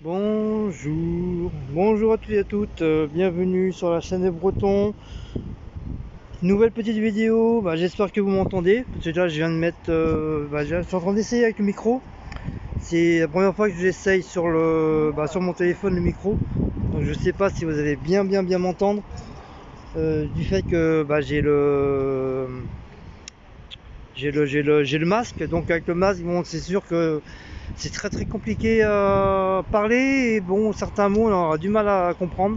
Bonjour à tous et à toutes, bienvenue sur la chaîne des Bretons. Nouvelle petite vidéo, j'espère que vous m'entendez, parce que là je viens de mettre, je suis en train d'essayer avec le micro. C'est la première fois que j'essaye sur mon téléphone le micro, donc je sais pas si vous allez bien m'entendre, du fait que j'ai le masque, donc avec le masque, bon, c'est sûr que c'est très compliqué à parler, et bon, certains mots on aura du mal à comprendre.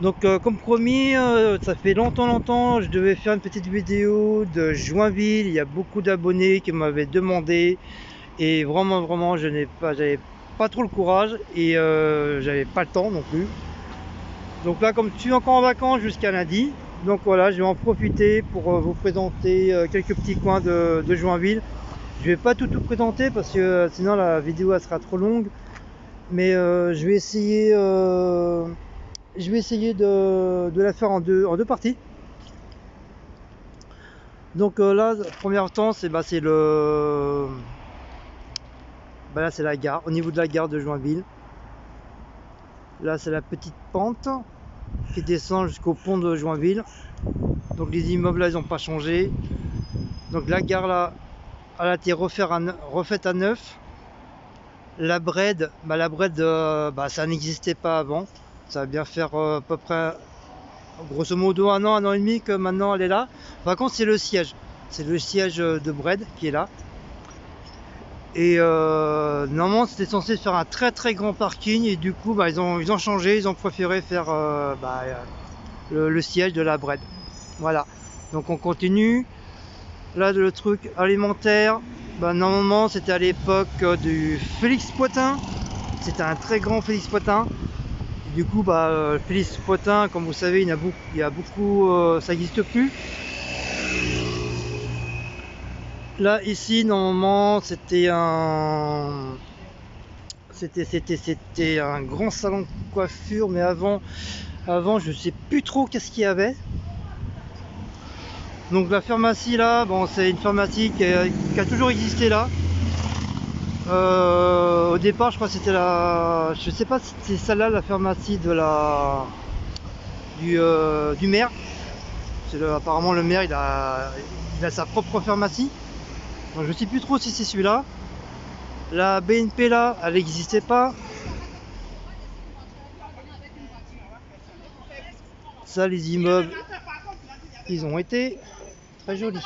Donc comme promis, ça fait longtemps, je devais faire une petite vidéo de Joinville. Il y a beaucoup d'abonnés qui m'avaient demandé, et vraiment j'avais pas trop le courage, et j'avais pas le temps non plus. Donc là, comme je suis encore en vacances jusqu'à lundi, donc voilà, je vais en profiter pour vous présenter quelques petits coins de Joinville. Je vais pas tout présenter parce que sinon la vidéo elle sera trop longue, mais je vais essayer de la faire en deux parties. Donc là, premier temps, là c'est la gare, au niveau de la gare de Joinville. Là c'est la petite pente qui descend jusqu'au pont de Joinville. Donc les immeubles là ils n'ont pas changé. Donc la gare là, elle a été refaite à neuf. La Bred, ça n'existait pas avant. Ça va bien faire à peu près grosso modo un an et demi que maintenant elle est là. Par contre c'est le siège. C'est le siège de Bred qui est là. Et normalement c'était censé faire un très grand parking, et du coup ils ont changé, ils ont préféré faire le siège de la Bred. Voilà. Donc on continue. Là le truc alimentaire, normalement c'était à l'époque du Félix Poitin. C'était un très grand Félix Poitin. Du coup, Félix Poitin, comme vous savez, il y a beaucoup, ça n'existe plus. Là, ici, normalement, c'était un grand salon de coiffure, mais avant, je sais plus trop qu'est-ce qu'il y avait. Donc la pharmacie là, bon, c'est une pharmacie qui a toujours existé là. Au départ, je crois que c'était je sais pas si c'est celle-là, la pharmacie du maire. Apparemment le maire il a sa propre pharmacie. Donc je sais plus trop si c'est celui-là. La BNP là, elle n'existait pas. Ça, les immeubles, ils ont été très jolis.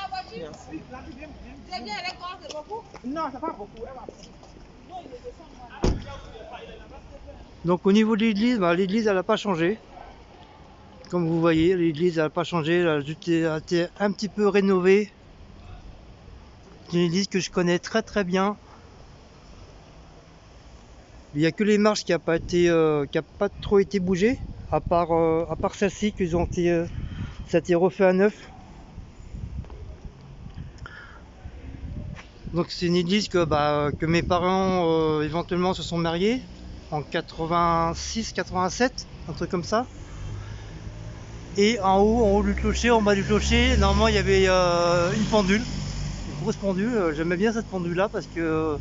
Donc au niveau de l'église, l'église elle n'a pas changé. Comme vous voyez, l'église elle n'a pas changé, elle a juste été un petit peu rénovée. C'est une église que je connais très bien. Il n'y a que les marches qui a pas trop été bougées, à part celle-ci qu'ils ont été, ça a été refait à neuf. Donc c'est une église que mes parents éventuellement se sont mariés en 86-87, un truc comme ça. Et en haut du clocher, en bas du clocher, normalement il y avait une pendule, une grosse pendule. J'aimais bien cette pendule là parce que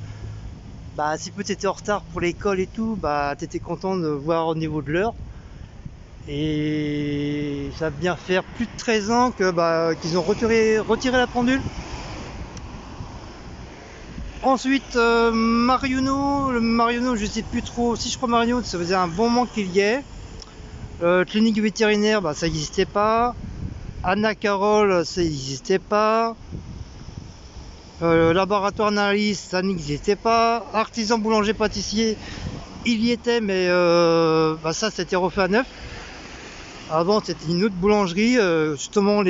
si peut-être t'étais en retard pour l'école et tout, t'étais content de voir au niveau de l'heure. Et ça va bien faire plus de 13 ans qu'ils ont retiré la pendule. Ensuite, Marionneau, je sais plus trop. Si je crois Marionneau, ça faisait un bon moment qu'il y ait. Clinique vétérinaire, ça n'existait pas. Anna Carole, ça n'existait pas. Laboratoire d'analyse, ça n'existait pas. Artisan boulanger pâtissier, il y était, mais ça c'était refait à neuf. Avant c'était une autre boulangerie, justement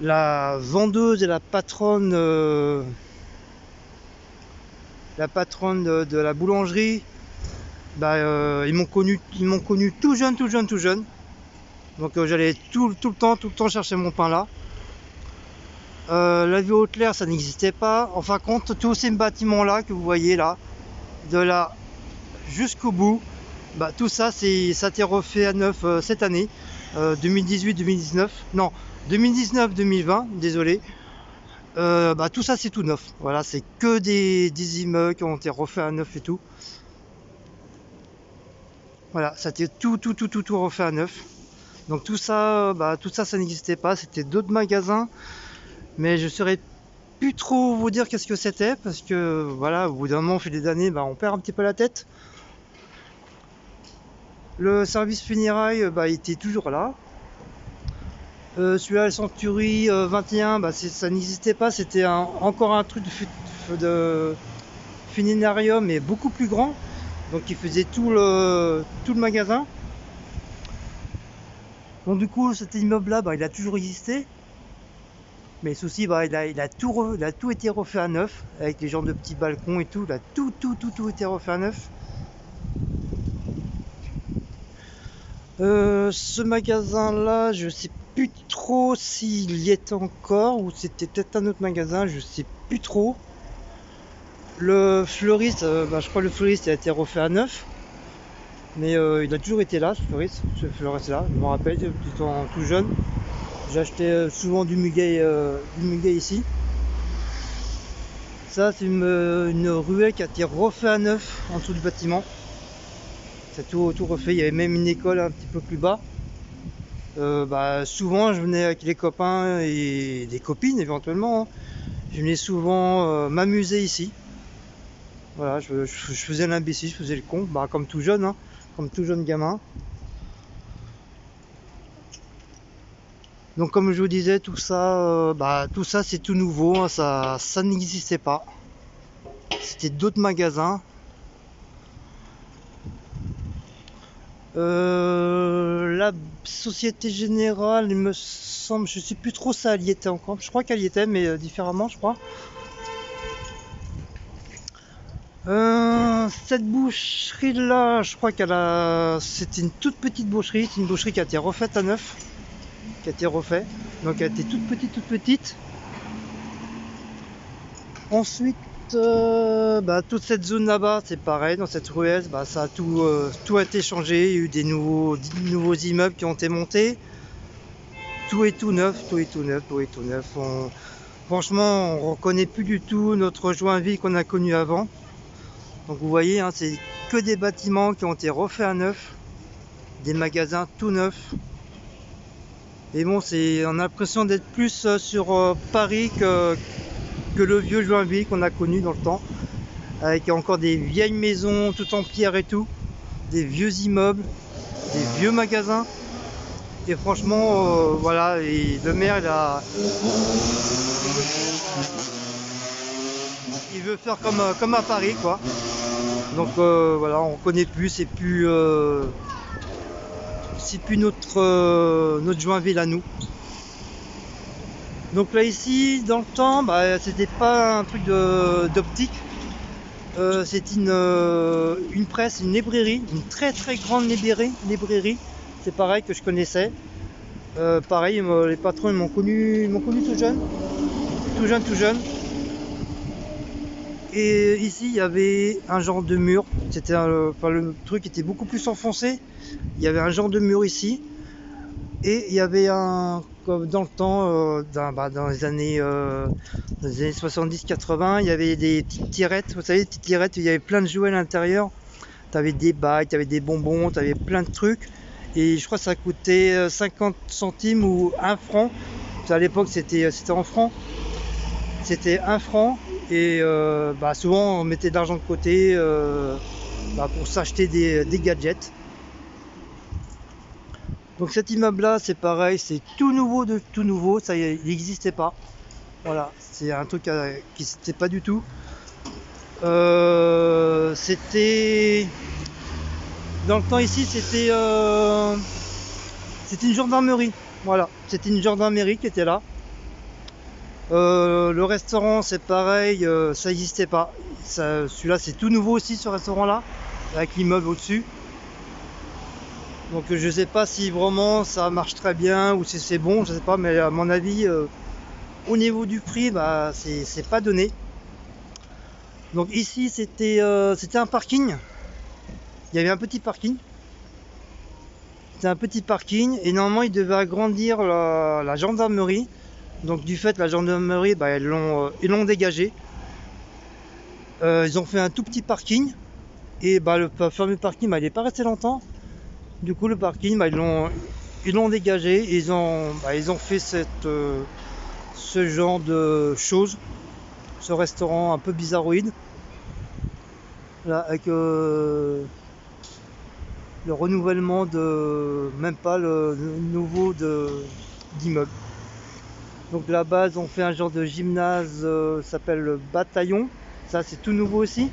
la vendeuse et la patronne de la boulangerie, ils m'ont connu tout jeune. Donc j'allais tout le temps chercher mon pain là. La vie au clair, ça n'existait pas. En fin de compte, tous ces bâtiments là que vous voyez là, de là jusqu'au bout, tout ça ça a été refait à neuf cette année, 2018-2019, non 2019-2020, désolé. Bah, tout ça c'est tout neuf. Voilà, c'est que des immeubles qui ont été refaits à neuf et tout. Voilà, ça a été tout refait à neuf. Donc tout ça, ça n'existait pas. C'était d'autres magasins, mais je saurais plus trop vous dire qu'est-ce que c'était parce que voilà, au bout d'un moment, au fil des années, on perd un petit peu la tête. Le service funérailles, il était toujours là. Celui-là, le Century 21, ça n'existait pas. C'était encore un truc de funérarium, mais beaucoup plus grand. Donc il faisait tout le magasin. Donc du coup, cet immeuble-là, il a toujours existé. Mais le souci, il a tout été refait à neuf, avec les genres de petits balcons et tout. Il a tout été refait à neuf. Ce magasin-là, je sais plus trop s'il y est encore ou c'était peut-être un autre magasin, je sais plus trop. Le fleuriste, je crois que le fleuriste a été refait à neuf. Mais il a toujours été là, ce fleuriste là, je me rappelle, étant tout jeune. J'achetais souvent du muguet ici. Ça, c'est une ruelle qui a été refait à neuf en dessous du bâtiment. C'est tout refait. Il y avait même une école un petit peu plus bas. Souvent, je venais avec les copains et des copines éventuellement. Hein. Je venais souvent m'amuser ici. Voilà, je faisais l'imbécile, je faisais le con, comme tout jeune, hein, comme tout jeune gamin. Donc comme je vous disais, tout ça c'est tout nouveau, hein, ça n'existait pas. C'était d'autres magasins. La Société Générale, il me semble, je sais plus trop ça, elle y était encore. Je crois qu'elle y était, mais différemment, je crois. Cette boucherie là, je crois c'était une toute petite boucherie, c'est une boucherie qui a été refaite à neuf, qui a été refait, donc elle était toute petite. Ensuite, toute cette zone là-bas, c'est pareil, dans cette ruelle, ça a tout a été changé, il y a eu des nouveaux immeubles qui ont été montés, tout est tout neuf. Franchement, on reconnaît plus du tout notre Joinville qu'on a connu avant. Donc vous voyez, hein, c'est que des bâtiments qui ont été refaits à neuf, des magasins tout neufs. Et bon, on a l'impression d'être plus sur Paris que le vieux Joinville qu'on a connu dans le temps, avec encore des vieilles maisons tout en pierre et tout, des vieux immeubles, des vieux magasins. Et franchement, voilà, et le maire, il veut faire comme à Paris, quoi. Donc voilà, on connaît plus, c'est plus notre Joinville à nous. Donc là ici, dans le temps, c'était pas un truc d'optique. C'est une presse, une librairie, une très grande librairie. C'est pareil que je connaissais. Pareil, les patrons ils m'ont connu tout jeune. Et ici, il y avait un genre de mur. C'était le truc était beaucoup plus enfoncé. Il y avait un genre de mur ici. Et il y avait comme dans le temps, dans les années 70-80, il y avait des petites tirettes. Vous savez, des petites tirettes où il y avait plein de jouets à l'intérieur. Tu avais des bagues, tu avais des bonbons, tu avais plein de trucs. Et je crois que ça coûtait 50 centimes ou 1 franc. À l'époque, c'était en francs. C'était 1 franc. Et souvent on mettait de l'argent de côté pour s'acheter des gadgets. Donc cet immeuble là c'est pareil, c'est tout nouveau de tout nouveau, ça il n'existait pas. Voilà, c'est un truc qui n'existait pas du tout. C'était dans le temps ici, c'était une gendarmerie. Voilà, c'était une gendarmerie qui était là. Le restaurant c'est pareil, ça n'existait pas. Celui-là c'est tout nouveau aussi, ce restaurant là, avec l'immeuble au-dessus. Donc je sais pas si vraiment ça marche très bien ou si c'est bon, je sais pas, mais à mon avis au niveau du prix c'est pas donné. Donc ici c'était un parking. Il y avait un petit parking. C'était un petit parking et normalement il devait agrandir la gendarmerie. Donc du fait, la gendarmerie, bah, ils l'ont dégagé. Ils ont fait un tout petit parking. Et bah, le fameux parking, bah, il n'est pas resté longtemps. Du coup, le parking, bah, ils l'ont dégagé. Et ils ont fait ce genre de choses. Ce restaurant un peu bizarroïde. Là, avec le renouvellement de même pas le nouveau d'immeuble. Donc de la base, on fait un genre de gymnase, s'appelle le bataillon. Ça, c'est tout nouveau aussi.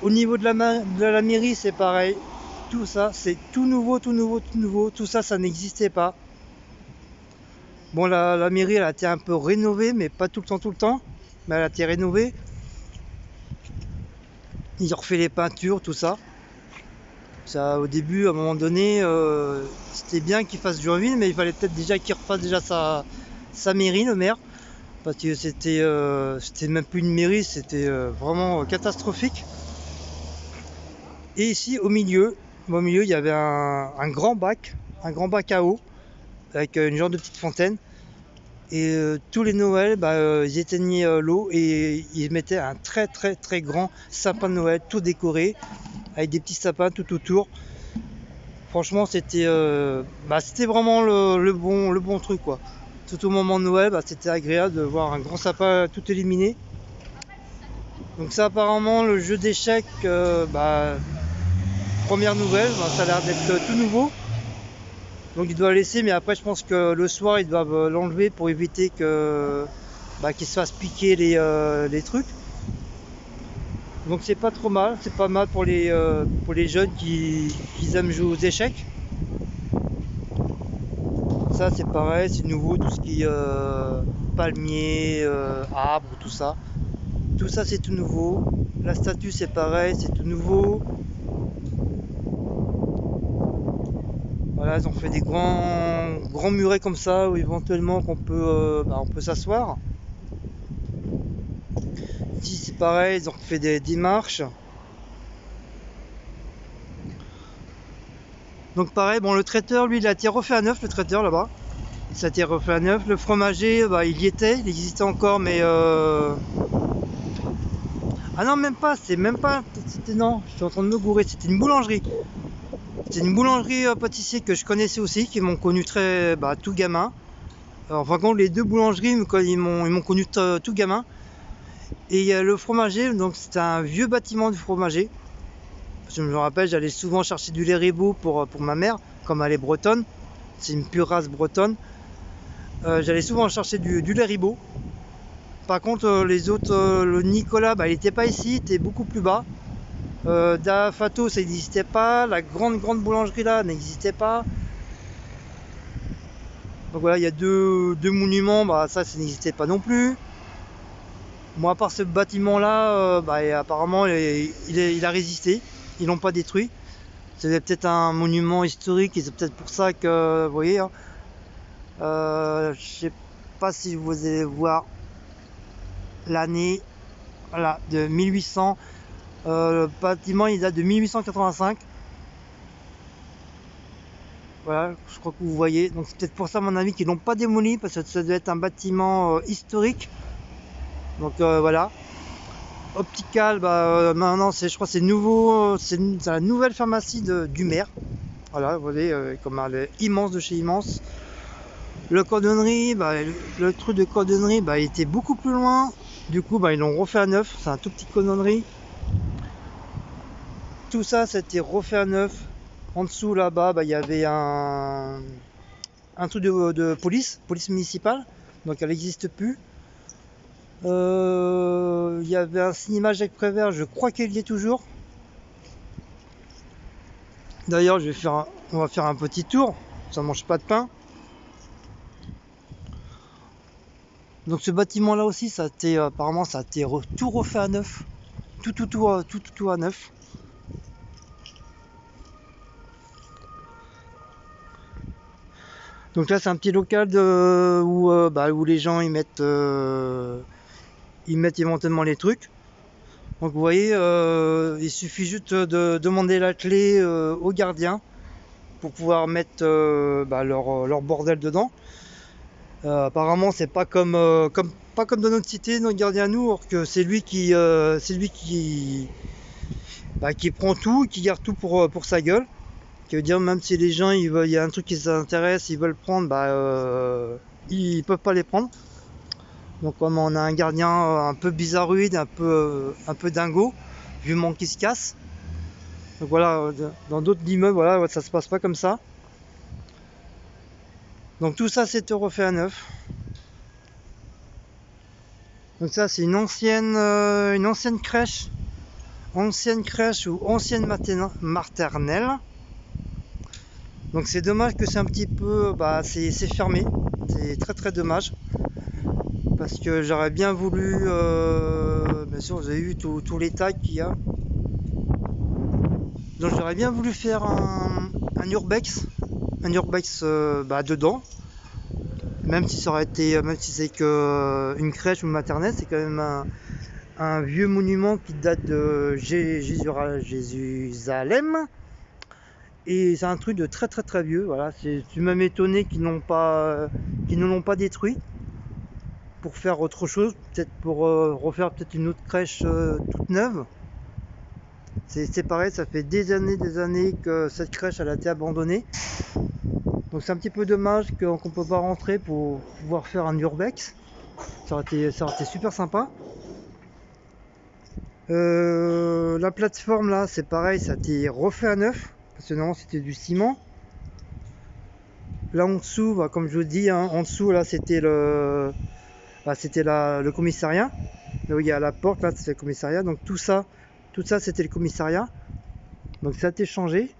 Au niveau de la mairie, c'est pareil. Tout ça, c'est tout nouveau, tout nouveau, tout nouveau. Tout ça, ça n'existait pas. Bon, la mairie, elle a été un peu rénovée, mais pas tout le temps. Mais elle a été rénovée. Ils ont refait les peintures, tout ça. Ça, au début, à un moment donné, c'était bien qu'il fasse Joinville, mais il fallait peut-être déjà qu'il refasse déjà sa mairie, le maire. Parce que c'était même plus une mairie, c'était vraiment catastrophique. Et ici, au milieu, il y avait un grand bac à eau, avec une genre de petite fontaine. Et tous les Noëls, bah, ils éteignaient l'eau et ils mettaient un très très très grand sapin de Noël, tout décoré, avec des petits sapins tout autour. Franchement, c'était vraiment le bon truc, quoi. Tout au moment de Noël, bah, c'était agréable de voir un grand sapin tout éliminé. Donc ça, apparemment, le jeu d'échecs, première nouvelle, bah, ça a l'air d'être tout nouveau. Donc il doit laisser, mais après je pense que le soir ils doivent l'enlever pour éviter qu'il se fasse piquer les trucs. Donc c'est pas trop mal, c'est pas mal pour les jeunes qui aiment jouer aux échecs. Ça c'est pareil, c'est nouveau, tout ce qui est palmier, arbre, tout ça. Tout ça c'est tout nouveau. La statue c'est pareil, c'est tout nouveau. Voilà, ils ont fait des grands murets comme ça où éventuellement on peut s'asseoir. Ici c'est pareil, ils ont fait des marches. Donc pareil, bon, le traiteur lui il a été refait à neuf, le traiteur là-bas. Ça a été refait à neuf. Le fromager, bah, il y était, il existait encore, mais ah non, même pas, non, je suis en train de me gourer, c'était une boulangerie. C'était une boulangerie pâtissier que je connaissais aussi, qui m'ont connu tout gamin. Alors, en fin de compte, les deux boulangeries, ils m'ont connu tout gamin. Et le fromager, donc c'était un vieux bâtiment du fromager. Je me rappelle, j'allais souvent chercher du lait ribot pour ma mère, comme elle est bretonne. C'est une pure race bretonne. J'allais souvent chercher du lait ribot. Par contre, les autres, le Nicolas, bah, il n'était pas ici, il était beaucoup plus bas. Dafato, ça n'existait pas. La grande boulangerie là n'existait pas. Donc voilà, il y a deux monuments, bah, ça n'existait pas non plus. Bon, à part ce bâtiment là, apparemment il a résisté. Ils l'ont pas détruit. C'est peut-être un monument historique et c'est peut-être pour ça que, vous voyez, hein, je sais pas si vous allez voir l'année, voilà, de 1800. Le bâtiment il date de 1885. Voilà, je crois que vous voyez. Donc c'est peut-être pour ça, à mon avis, qu'ils l'ont pas démoli, parce que ça doit être un bâtiment historique. Donc voilà. Optical, maintenant je crois que c'est nouveau, c'est la nouvelle pharmacie du maire. Voilà, vous voyez, comme elle est immense de chez immense. Le cordonnerie, le truc de cordonnerie, il était beaucoup plus loin. Du coup, ils l'ont refait à neuf. C'est un tout petit cordonnerie. Tout ça, c'était refait à neuf. En dessous, là-bas, il y avait un truc de police municipale. Donc, elle n'existe plus. Il y avait un cinéma Jacques Prévert, je crois qu'il y est toujours. D'ailleurs, on va faire un petit tour. Ça mange pas de pain. Donc ce bâtiment là aussi, apparemment ça a été tout refait à neuf. Tout à neuf. Donc là c'est un petit local où les gens ils mettent éventuellement les trucs. Donc vous voyez, il suffit juste de demander la clé au gardien pour pouvoir mettre leur bordel dedans. Apparemment, c'est pas pas comme dans notre cité, notre gardien à nous, or que c'est lui qui prend tout, qui garde tout pour sa gueule. Qui veut dire même si les gens il y a un truc qui s'intéresse, ils veulent prendre, ils peuvent pas les prendre. Donc comme on a un gardien un peu bizarroïde, un peu dingo, vivement qui se casse. Donc voilà, dans d'autres immeubles, voilà, ça se passe pas comme ça. Donc tout ça c'est refait à neuf. Donc ça c'est une ancienne crèche ou ancienne maternelle. Donc c'est dommage que c'est un petit peu, c'est fermé, c'est très très dommage. Parce que j'aurais bien voulu, bien sûr vous avez vu tous les tags qu'il y a. Donc j'aurais bien voulu faire un urbex dedans. Même si ça aurait été, même si c'est que une crèche ou une maternelle, c'est quand même un vieux monument qui date de Jérusalem. Et c'est un truc de très très très vieux. Voilà, c'est même étonné qu'ils ne l'ont pas détruit pour faire autre chose, peut-être pour refaire peut-être une autre crèche toute neuve. C'est pareil, ça fait des années que cette crèche elle a été abandonnée. Donc c'est un petit peu dommage qu'on ne peut pas rentrer pour pouvoir faire un urbex. Ça aurait été super sympa. La plateforme là, c'est pareil, ça a été refait à neuf. Parce que normalement c'était du ciment. Là en dessous, comme je vous dis, hein, en dessous là c'était le commissariat. Là où il y a la porte, là c'est le commissariat. Donc tout ça c'était le commissariat. Donc ça a été changé.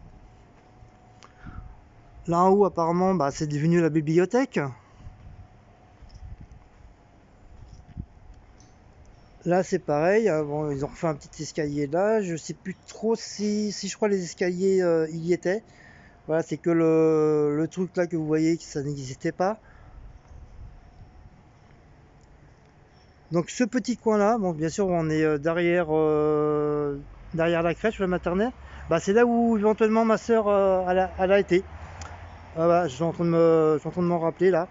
Là en haut apparemment c'est devenu la bibliothèque. Là c'est pareil, bon, ils ont refait un petit escalier là, je sais plus trop si je crois les escaliers y étaient. Voilà, c'est que le truc là que vous voyez, que ça n'existait pas. Donc ce petit coin là, bon bien sûr on est derrière la crèche, la maternelle. C'est là où éventuellement ma soeur elle a été. Voilà, je suis en train de m'en rappeler là.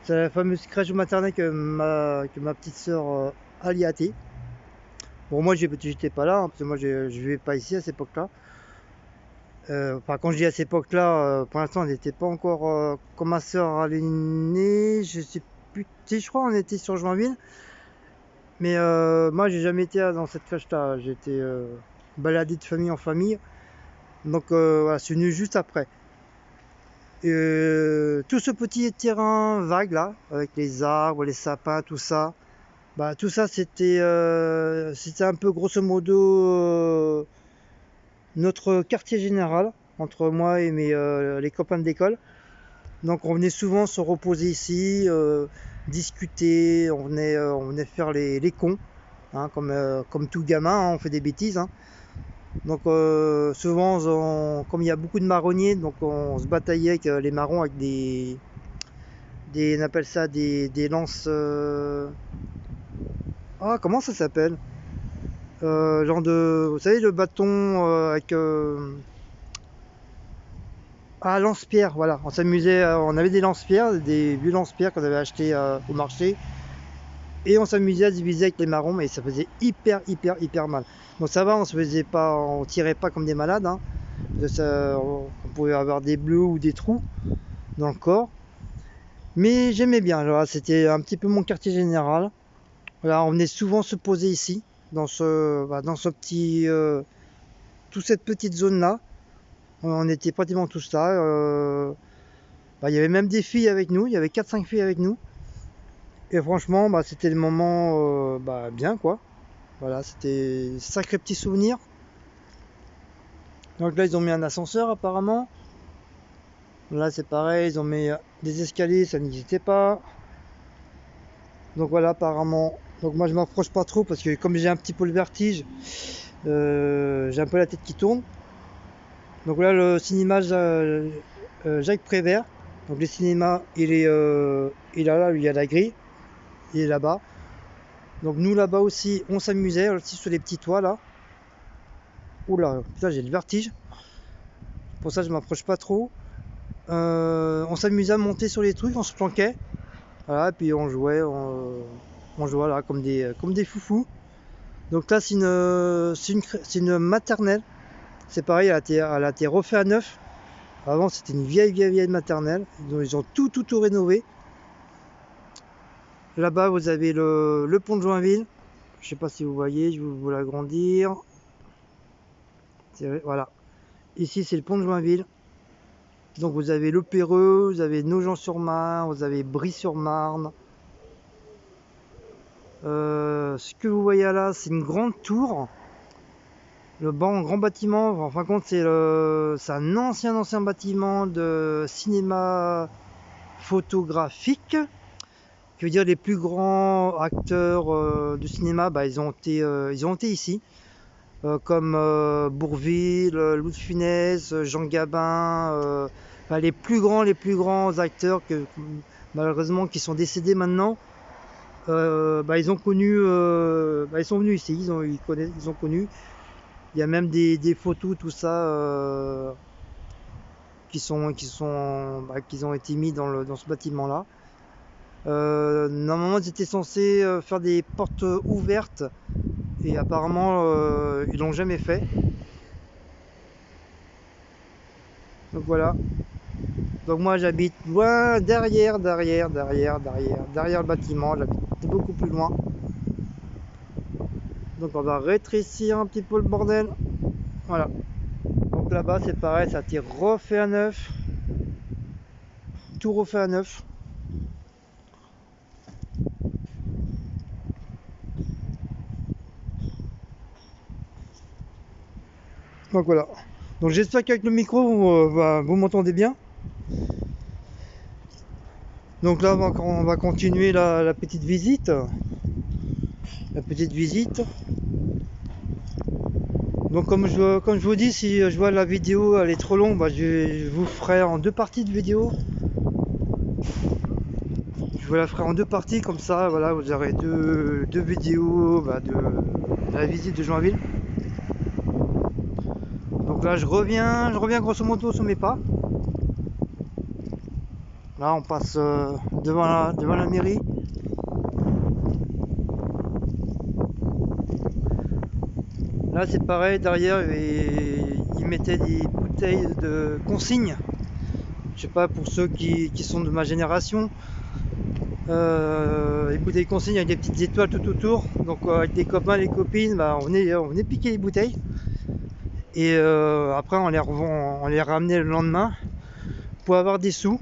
C'est la fameuse crèche maternelle que ma petite soeur y a été. Bon moi j'étais pas là, hein, parce que moi je vivais pas ici à cette époque là. Quand je dis à cette époque là, pour l'instant on n'était pas encore quand ma soeur elle est née, je sais plus, je crois on était sur Joinville. Mais moi j'ai jamais été dans cette crèche là, j'ai été baladé de famille en famille. Donc voilà, c'est venu juste après. Tout ce petit terrain vague là, avec les arbres, les sapins, tout ça, tout ça c'était un peu grosso modo notre quartier général entre moi et les copains d'école. Donc on venait souvent se reposer ici, discuter, on venait faire les cons, hein, comme tout gamin, hein, on fait des bêtises. Hein. Donc souvent, comme il y a beaucoup de marronniers, donc on se bataillait avec les marrons avec on appelle ça des lances. Comment ça s'appelle? Genre vous savez, le bâton avec. Lance-pierre, voilà. On s'amusait, on avait des lance-pierres, des vieux lance-pierres qu'on avait achetés au marché. Et on s'amusait à diviser avec les marrons, mais ça faisait hyper mal. Bon ça va, on tirait pas comme des malades, hein. On pouvait avoir des bleus ou des trous dans le corps. Mais j'aimais bien, voilà, c'était un petit peu mon quartier général. Voilà, on venait souvent se poser ici, dans ce petit, toute cette petite zone là. On était pratiquement tous là. Il y avait même des filles avec nous, il y avait 4-5 filles avec nous. Et franchement, c'était le moment bien quoi. Voilà, c'était sacré petit souvenir. Donc là, ils ont mis un ascenseur apparemment. Là, c'est pareil, ils ont mis des escaliers, ça n'existait pas. Donc voilà, apparemment. Donc moi, je m'approche pas trop parce que comme j'ai un petit peu le vertige, j'ai un peu la tête qui tourne. Donc là, le cinéma Jacques Prévert. Donc le cinéma, il est là, il y a la grille, il est là-bas. Donc nous là-bas aussi, on s'amusait aussi sur les petits toits là. Oula, putain, j'ai le vertige. Pour ça, je m'approche pas trop. On s'amusait à monter sur les trucs, on se planquait. Voilà, puis on jouait là comme des foufous. Donc là, c'est une maternelle. C'est pareil, elle a été refait à neuf. Avant, c'était une vieille maternelle. Ils ont tout rénové. Là-bas, vous avez le pont de Joinville. Je sais pas si vous voyez, je vais vous l'agrandir. Voilà. Ici, c'est le pont de Joinville. Donc vous avez le Perreux, vous avez Nogent-sur-Marne, vous avez Brie-sur-Marne. Ce que vous voyez là, c'est une grande tour. Le grand bâtiment, en fin de compte, c'est un ancien bâtiment de cinéma photographique. Qui veut dire les plus grands acteurs du cinéma, bah, ils ont été ici. Comme Bourvil, Louis de Funès, Jean Gabin, enfin, les plus grands acteurs que malheureusement qui sont décédés maintenant. Bah, ils ont connu, bah, ils sont venus ici, ils ont connu. Il y a même des photos, tout ça, qui ont été mis dans ce bâtiment-là. Normalement, ils étaient censés faire des portes ouvertes et apparemment, ils l'ont jamais fait. Donc voilà. Donc moi, j'habite loin derrière le bâtiment. J'habite beaucoup plus loin. Donc on va rétrécir un petit peu le bordel. Voilà. Donc là-bas, c'est pareil, ça a été refait à neuf. Tout refait à neuf. Donc voilà. Donc j'espère qu'avec le micro, vous m'entendez bien. Donc là, on va continuer la petite visite. La petite visite. Donc comme je vous dis, si je vois la vidéo elle est trop longue, bah, je vous ferai en deux parties de vidéo. Je vous la ferai en deux parties, comme ça, voilà, vous aurez deux vidéos bah, de la visite de Joinville. Donc là, je reviens grosso modo sur mes pas. Là, on passe devant la mairie. Là, c'est pareil, derrière, ils mettaient des bouteilles de consigne. Je sais pas, pour ceux qui sont de ma génération. Les bouteilles de consigne avec des petites étoiles tout autour. Donc avec des copains, les copines, bah, on venait piquer les bouteilles. Et après, on les ramenait le lendemain pour avoir des sous.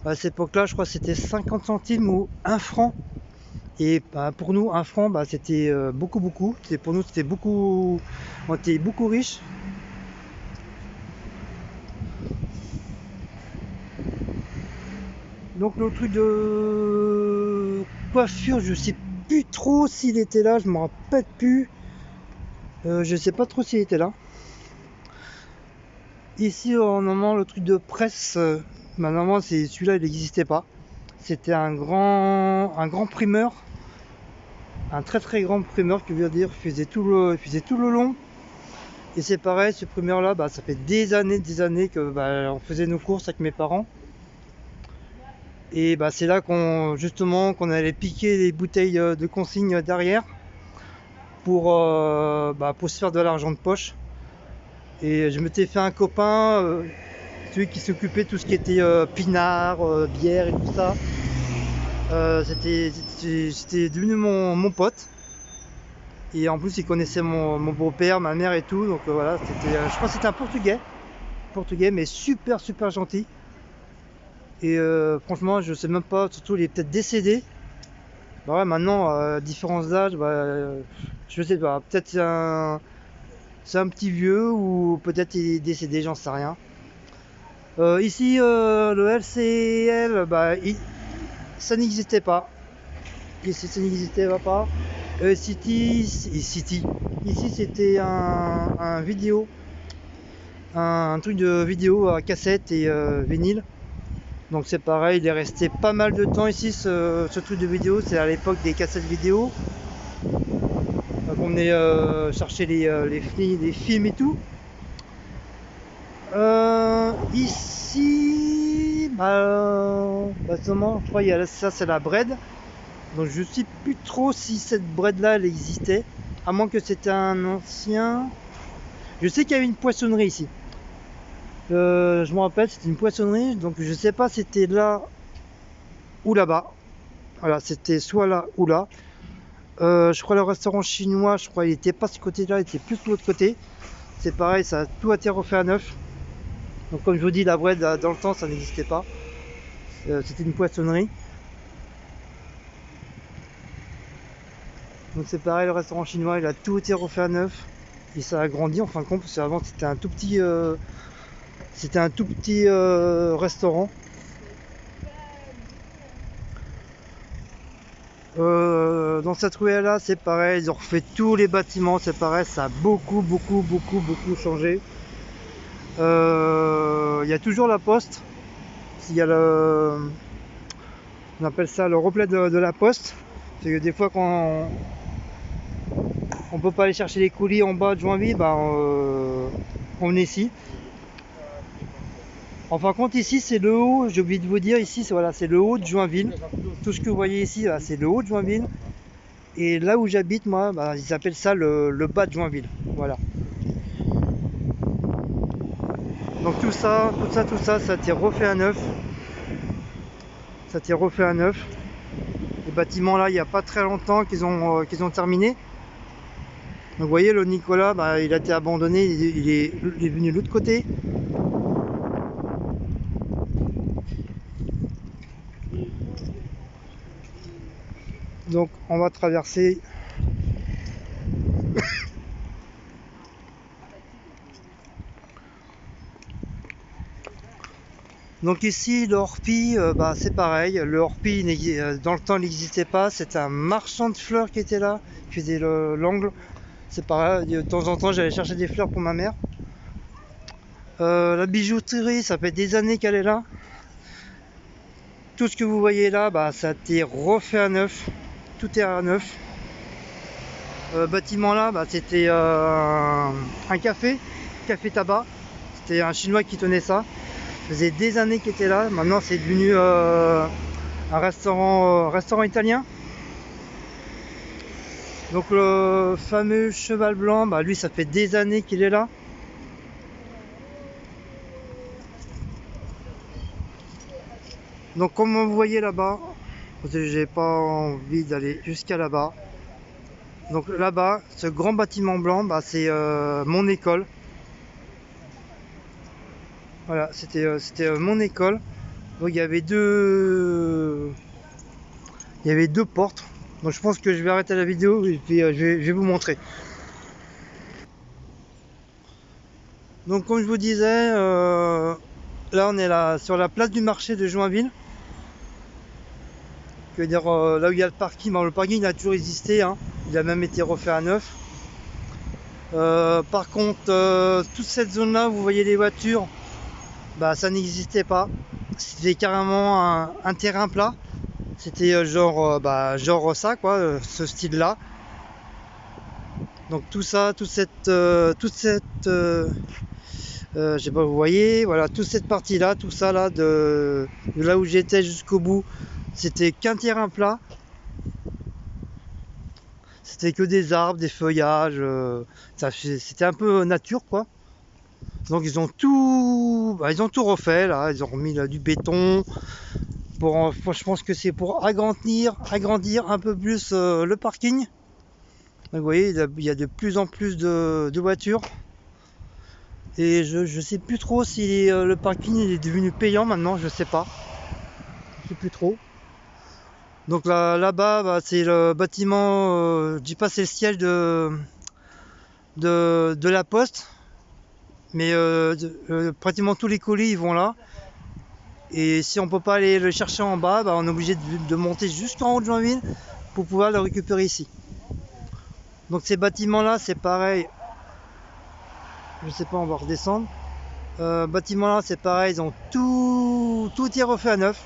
À cette époque-là, je crois que c'était 50 centimes ou 1 franc. Et bah, pour nous, 1 franc, bah, c'était beaucoup. Pour nous, c'était beaucoup. On était beaucoup riches. Donc le truc de coiffure, je sais plus trop s'il était là, je me rappelle plus. Je sais pas trop s'il était là. Ici, normalement, le truc de presse, bah, normalement, c'est celui-là, il n'existait pas. C'était un grand primeur, un très grand primeur, qui veut dire, il faisait tout le long. Et c'est pareil, ce primeur-là, bah, ça fait des années que bah, on faisait nos courses avec mes parents. Et bah, c'est là qu'on allait piquer les bouteilles de consigne derrière pour se faire de l'argent de poche. Et je m'étais fait un copain, celui qui s'occupait de tout ce qui était pinard, bière et tout ça. C'était devenu mon pote. Et en plus, il connaissait mon beau-père, ma mère et tout. Donc voilà, je crois que c'était un portugais, mais super gentil. Et franchement, je sais même pas, surtout il est peut-être décédé. Bah ouais, maintenant, différence d'âge, bah, je sais pas, peut-être c'est un petit vieux ou peut-être il est décédé, j'en sais rien. Ici, le LCL, bah, ça n'existait pas. Ici, ça n'existait pas. City. Ici, c'était un vidéo, un truc de vidéo à cassette et vinyle. Donc c'est pareil, il est resté pas mal de temps ici, ce truc de vidéo. C'est à l'époque des cassettes vidéo. Donc on est chercher les films et tout. Ici, Seulement, je crois ça c'est la Bred. Donc je sais plus trop si cette Bred là elle existait. À moins que c'était un ancien. Je sais qu'il y avait une poissonnerie ici. Je me rappelle, c'était une poissonnerie. Donc je sais pas si c'était là ou là-bas. Voilà, c'était soit là ou là. Je crois le restaurant chinois, je crois il était pas ce côté-là, il était plus de l'autre côté. C'est pareil, ça a tout été refait à neuf. Donc comme je vous dis, la Bred dans le temps ça n'existait pas. C'était une poissonnerie. Donc c'est pareil, le restaurant chinois il a tout été refait à neuf. Et ça a grandi en fin de compte, parce qu'avant c'était un tout petit restaurant. Dans cette ruelle là c'est pareil, ils ont refait tous les bâtiments, c'est pareil, ça a beaucoup changé. Il y a toujours la poste, il y a on appelle ça le replay de la poste. C'est que des fois quand on peut pas aller chercher les colis en bas de Joinville, on est ici. En fin de compte ici c'est le haut, j'ai oublié de vous dire, ici c'est le haut de Joinville. Tout ce que vous voyez ici c'est le haut de Joinville. Et là où j'habite moi, ils appellent ça le bas de Joinville. Voilà. Donc tout ça a été refait à neuf. Ça a été refait à neuf. Les bâtiments là, il n'y a pas très longtemps qu'ils ont terminé. Donc vous voyez, le Nicolas, il a été abandonné, il est venu de l'autre côté. Donc on va traverser. Donc ici le Orpi, c'est pareil, le Orpi dans le temps il n'existait pas, c'était un marchand de fleurs qui était là, qui faisait l'angle. C'est pareil, de temps en temps j'allais chercher des fleurs pour ma mère. La bijouterie, ça fait des années qu'elle est là. Tout ce que vous voyez là, ça a été refait à neuf, tout est à neuf. Bâtiment là, c'était un café tabac, c'était un chinois qui tenait ça. Ça faisait des années qu'il était là, maintenant c'est devenu un restaurant italien. Donc le fameux cheval blanc, lui ça fait des années qu'il est là. Donc comme vous voyez là-bas, j'ai pas envie d'aller jusqu'à là-bas. Donc là-bas, ce grand bâtiment blanc, c'est mon école. Voilà, c'était mon école. Donc il y avait deux portes. Donc je pense que je vais arrêter la vidéo et puis je vais vous montrer. Donc comme je vous disais, là on est là sur la place du marché de Joinville. Je veux dire, là où il y a le parking, le parking il a toujours existé, hein. Il a même été refait à neuf. Par contre, toute cette zone là, vous voyez les voitures, ça n'existait pas. C'était carrément un terrain plat. C'était genre ça quoi, ce style là. Donc tout ça, je sais pas, vous voyez, voilà, toute cette partie là, tout ça là, de là où j'étais jusqu'au bout, c'était qu'un terrain plat. C'était que des arbres, des feuillages, c'était un peu nature quoi. Donc ils ont tout refait là, ils ont remis là, du béton. Je pense que c'est pour agrandir un peu plus le parking. Donc, vous voyez, il y a de plus en plus de voitures. Et je sais plus trop si le parking il est devenu payant maintenant, je sais pas. Je sais plus trop. Donc là-bas, c'est le bâtiment, je dis pas c'est le siège de la poste. Mais pratiquement tous les colis ils vont là. Et si on peut pas aller le chercher en bas, on est obligé de monter jusqu'en haut de Joinville pour pouvoir le récupérer ici. Donc ces bâtiments là c'est pareil. Je sais pas, on va redescendre. Bâtiments là c'est pareil, ils ont tout été refait à neuf.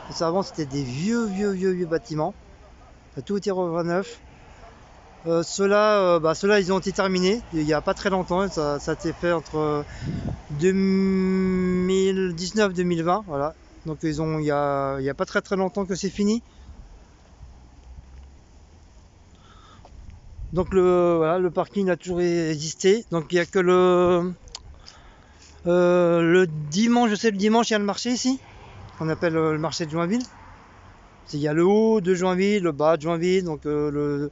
Parce qu'avant c'était des vieux bâtiments. Tout été refait à neuf. Ceux-là ils ont été terminés il n'y a pas très longtemps, ça a été fait entre 2019-2020, voilà. Donc il y a pas très longtemps que c'est fini. Donc voilà, le parking a toujours existé. Donc il n'y a que le dimanche, je sais, le dimanche il y a le marché ici, qu'on appelle le marché de Joinville. Il y a le haut de Joinville, le bas de Joinville. Donc le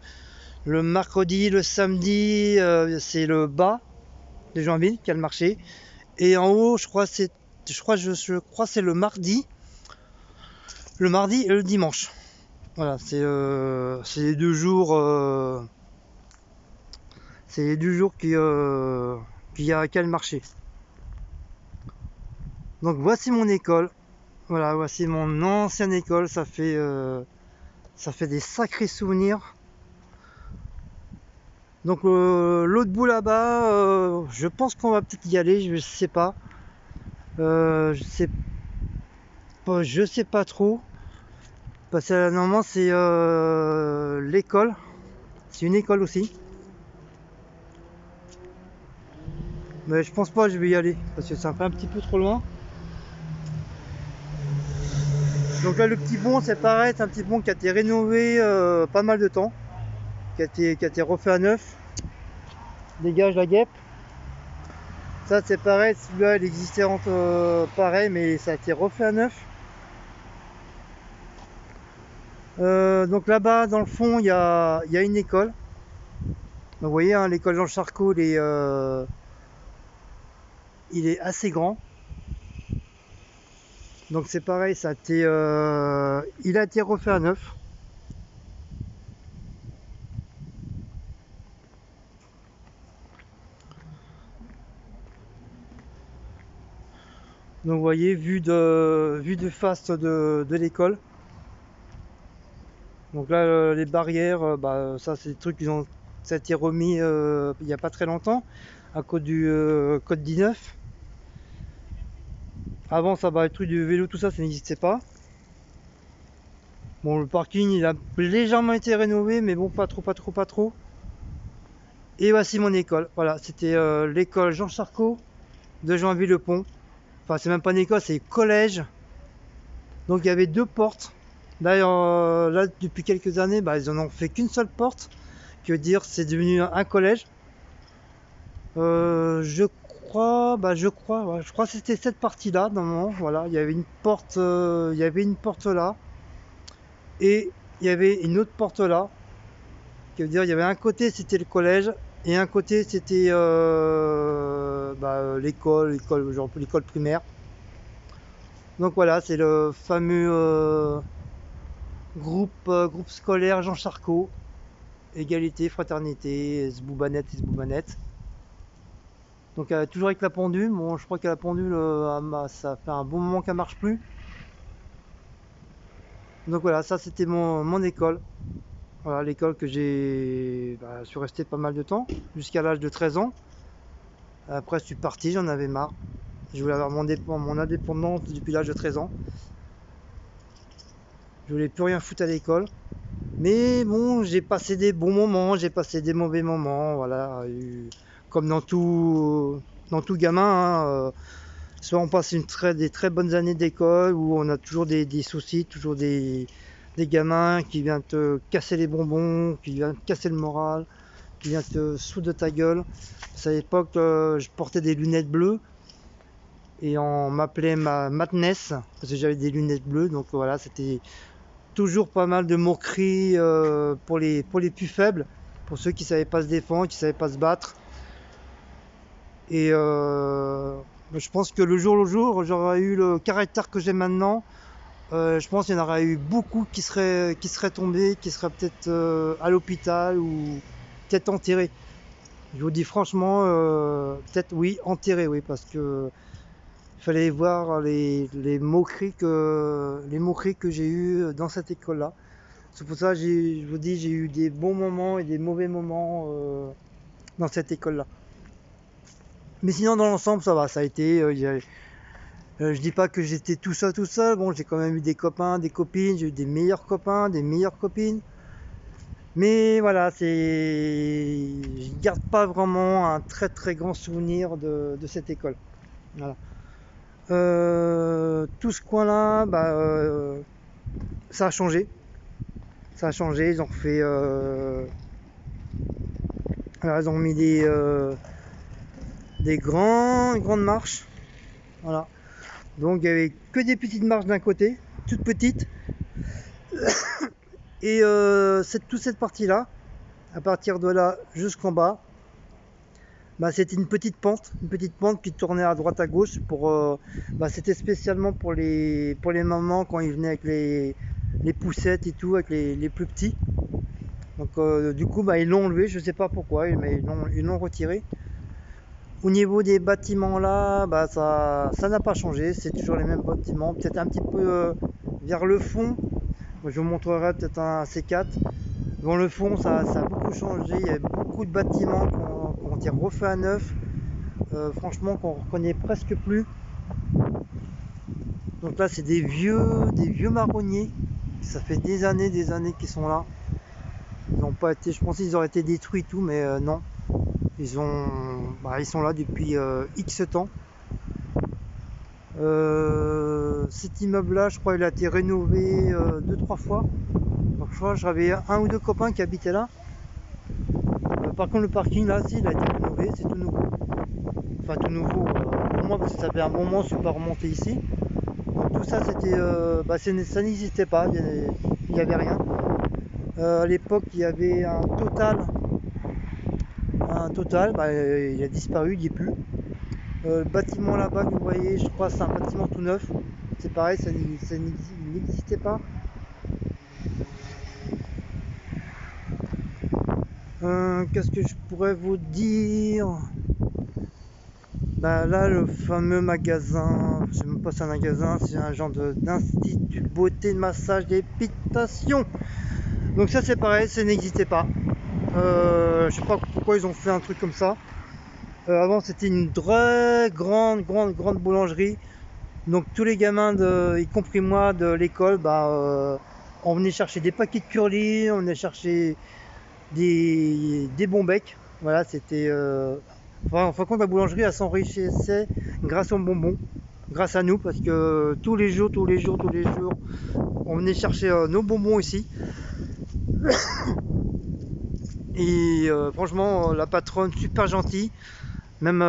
mercredi, le samedi, c'est le bas de Joinville qui a le marché. Et en haut, je crois c'est le mardi. Le mardi et le dimanche. Voilà, c'est les 2 jours. C'est les 2 jours qu'il y a qu'à le marché. Donc voici mon école. Voilà, voici mon ancienne école. Ça fait des sacrés souvenirs. Donc l'autre bout là-bas, je pense qu'on va peut-être y aller. Je sais pas. Je sais pas trop. Parce que normalement c'est l'école. C'est une école aussi. Mais je pense pas que je vais y aller. Parce que ça me fait un petit peu trop loin. Donc là le petit pont c'est pareil, c'est un petit pont qui a été rénové pas mal de temps, qui a été refait à neuf. Dégage la guêpe. Ça c'est pareil, celui-là il existait pareil mais ça a été refait à neuf. Donc là-bas dans le fond il y a une école. Donc vous voyez hein, l'école Jean Charcot il est assez grand. Donc c'est pareil, il a été refait à neuf. Donc vous voyez, vue de face de l'école. Donc là les barrières, bah, ça c'est des trucs ça a été remis il n'y a pas très longtemps à cause du code 19. Avant ça, bah, les trucs du vélo, tout ça, ça n'existait pas. Bon, le parking il a légèrement été rénové, mais bon, pas trop. Et voici mon école. Voilà, c'était l'école Jean Charcot de Joinville-le-Pont. Enfin, c'est même pas une école, c'est collège. Donc il y avait 2 portes. D'ailleurs, là, depuis quelques années, bah, ils en ont fait qu'une seule porte. Qui veut dire c'est devenu un collège. Je crois, ouais, je crois que c'était cette partie-là, normalement. Voilà, il y avait une porte là. Et il y avait une autre porte là. Qui veut dire il y avait un côté c'était le collège. Et un côté c'était l'école primaire. Donc voilà, c'est le fameux groupe scolaire Jean Charcot. Égalité, fraternité, zboubanette et zboubanette. Donc toujours avec la pendule. Bon, je crois que la pendule, ça fait un bon moment qu'elle marche plus. Donc voilà, ça c'était mon école. Voilà, l'école que je suis resté pas mal de temps, jusqu'à l'âge de 13 ans. Après, je suis parti, j'en avais marre. Je voulais avoir mon indépendance depuis l'âge de 13 ans. Je voulais plus rien foutre à l'école. Mais bon, j'ai passé des bons moments, j'ai passé des mauvais moments, voilà. Comme dans tout gamin, hein, soit on passe des très bonnes années d'école, où on a toujours des soucis, toujours des gamins qui viennent te casser les bonbons, qui viennent te casser le moral, qui viennent te foutre de ta gueule. À l'époque, je portais des lunettes bleues et on m'appelait Matness parce que j'avais des lunettes bleues. Donc voilà, c'était toujours pas mal de moqueries pour les plus faibles, pour ceux qui savaient pas se défendre, qui savaient pas se battre. Et je pense que le jour, j'aurais eu le caractère que j'ai maintenant. Je pense qu'il y en aurait eu beaucoup qui seraient tombés, qui seraient peut-être à l'hôpital ou peut-être enterrés. Je vous dis franchement, peut-être oui, enterrés, oui, parce que il fallait voir les moqueries que j'ai eues dans cette école-là. C'est pour ça que je vous dis, j'ai eu des bons moments et des mauvais moments dans cette école-là. Mais sinon, dans l'ensemble, ça va, ça a été. Je dis pas que j'étais tout seul. Bon, j'ai quand même eu des copains, des copines, j'ai eu des meilleurs copains, des meilleures copines. Mais voilà, je garde pas vraiment un très grand souvenir de cette école. Voilà. Tout ce coin là, ça a changé. Ça a changé, ils ont refait. Alors, ils ont mis des grandes marches. Voilà. Donc il y avait que des petites marches d'un côté, toutes petites. Et toute cette partie là, à partir de là jusqu'en bas, c'était une petite pente qui tournait à droite à gauche c'était spécialement pour les mamans quand ils venaient avec les poussettes et tout, avec les plus petits. Donc du coup ils l'ont enlevé, je sais pas pourquoi, mais ils l'ont retiré. Au niveau des bâtiments là, ça n'a pas changé, c'est toujours les mêmes bâtiments, peut-être un petit peu vers le fond. Je vous montrerai peut-être un C4. Dans le fond, ça a beaucoup changé. Il y a beaucoup de bâtiments qui ont été refaits à neuf. Franchement, qu'on reconnaît presque plus. Donc là, c'est des vieux marronniers. Ça fait des années qu'ils sont là. Ils n'ont pas été. Je pensais qu'ils auraient été détruits et tout, mais non. Ils sont là depuis X temps. Cet immeuble-là, je crois, il a été rénové 2-3 fois. Donc je crois j'avais un ou deux copains qui habitaient là. Par contre le parking là, il a été rénové, c'est tout nouveau. Enfin tout nouveau pour moi parce que ça fait un bon moment que je ne suis pas remonté ici. Donc tout ça c'était, ça n'existait pas, il n'y avait rien. À l'époque il y avait un total, il a disparu, il n'y est plus. Le bâtiment là-bas que vous voyez, je crois c'est un bâtiment tout neuf. C'est pareil, ça n'existait pas. Qu'est-ce que je pourrais vous dire? Là, le fameux magasin, je sais même pas si c'est un magasin, c'est un genre d'institut de beauté, de massage, d'épitation. Donc ça c'est pareil, ça n'existait pas. Je sais pas pourquoi ils ont fait un truc comme ça. Avant c'était une très grande boulangerie. Donc tous les gamins, y compris moi, de l'école, on venait chercher des paquets de curly, on venait chercher des bons becs. Voilà, c'était. En fin de compte, la boulangerie elle s'enrichissait grâce aux bonbons, grâce à nous, parce que tous les jours, on venait chercher nos bonbons ici. Et franchement, la patronne super gentille, même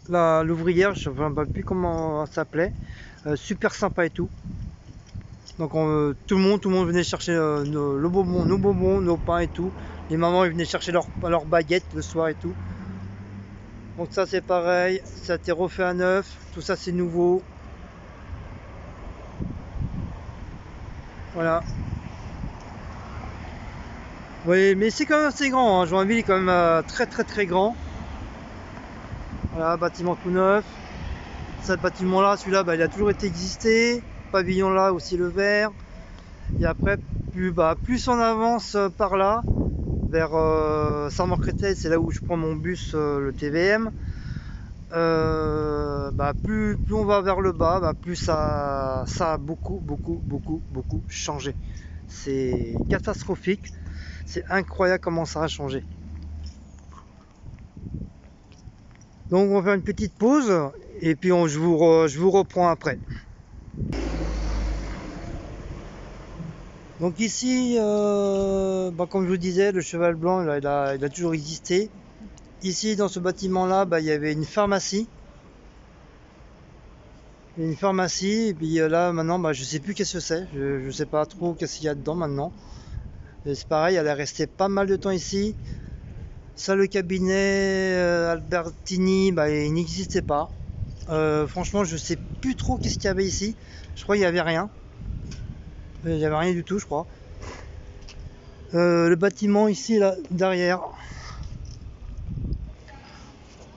l'ouvrière, je ne sais plus comment elle s'appelait, super sympa et tout. Donc tout le monde venait chercher nos bonbons, nos pains et tout. Les mamans ils venaient chercher leurs baguettes le soir et tout. Donc ça c'est pareil, ça a été refait à neuf, tout ça c'est nouveau. Voilà. Oui, mais c'est quand même assez grand, hein. Joinville est quand même très grand. Voilà, bâtiment tout neuf. Ce bâtiment là, celui-là, il a toujours été existé. Pavillon là aussi le vert. Et après, plus on avance par là, vers Saint-Maur-Créteil, c'est là où je prends mon bus, le TVM. Plus on va vers le bas, plus ça a beaucoup changé. C'est catastrophique. C'est incroyable comment ça a changé. Donc on va faire une petite pause et puis je vous reprends après. Donc ici, comme je vous disais, le cheval blanc il a toujours existé. Ici dans ce bâtiment là, il y avait une pharmacie. Et puis là maintenant je sais plus qu'est-ce que c'est. Je sais pas trop qu'est-ce qu'il y a dedans maintenant. C'est pareil, elle est restée pas mal de temps ici. Ça, le cabinet Albertini, il n'existait pas. Franchement, je sais plus trop qu'est-ce qu'il y avait ici. Je crois qu'il n'y avait rien. Il n'y avait rien du tout, je crois. Le bâtiment ici, là, derrière.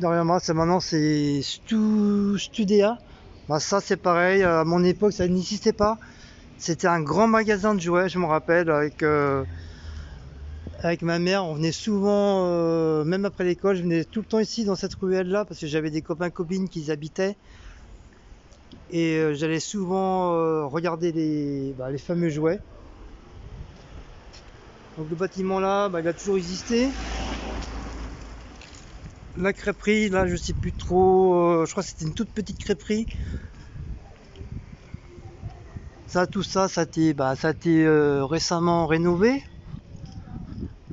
Derrière moi, maintenant c'est Studéa. Ça, c'est pareil. À mon époque, ça n'existait pas. C'était un grand magasin de jouets, je me rappelle, avec ma mère. On venait souvent, même après l'école, je venais tout le temps ici dans cette ruelle là parce que j'avais des copines qui y habitaient et j'allais souvent regarder les fameux jouets. Donc le bâtiment là, il a toujours existé. la crêperie, là je sais plus trop, je crois que c'était une toute petite crêperie. Ça, tout ça, ça a été récemment rénové.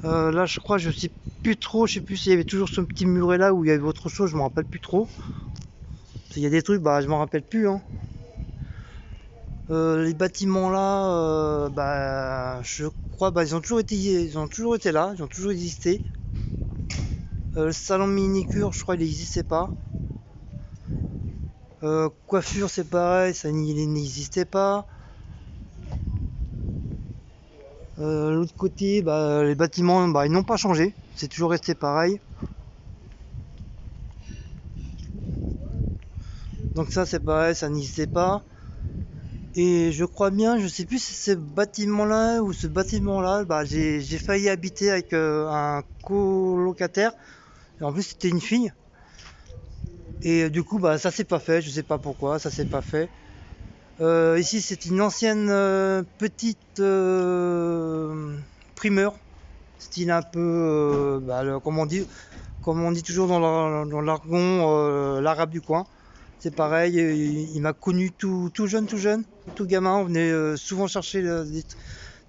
Là je crois, je sais plus trop, je sais plus s'il y avait toujours ce petit muret là où il y avait autre chose, je me rappelle plus trop. Il y a des trucs, je m'en rappelle plus, hein. Les bâtiments là, je crois, ils ont toujours été là, ils ont toujours existé. Le salon manicure, je crois, il n'existait pas. Coiffure, c'est pareil, ça il n'existait pas. L'autre côté, les bâtiments, ils n'ont pas changé, c'est toujours resté pareil. Donc ça, c'est pareil, ça n'existait pas. Et je crois bien, je sais plus si c'est ce bâtiment-là ou ce bâtiment-là, j'ai failli habiter avec un colocataire. Et en plus, c'était une fille. Et du coup, ça s'est pas fait, je sais pas pourquoi, ça s'est pas fait. Ici, c'est une ancienne petite primeur, style un peu, comme on dit toujours dans l'argon, l'arabe du coin. C'est pareil, il m'a connu tout jeune, tout gamin. On venait souvent chercher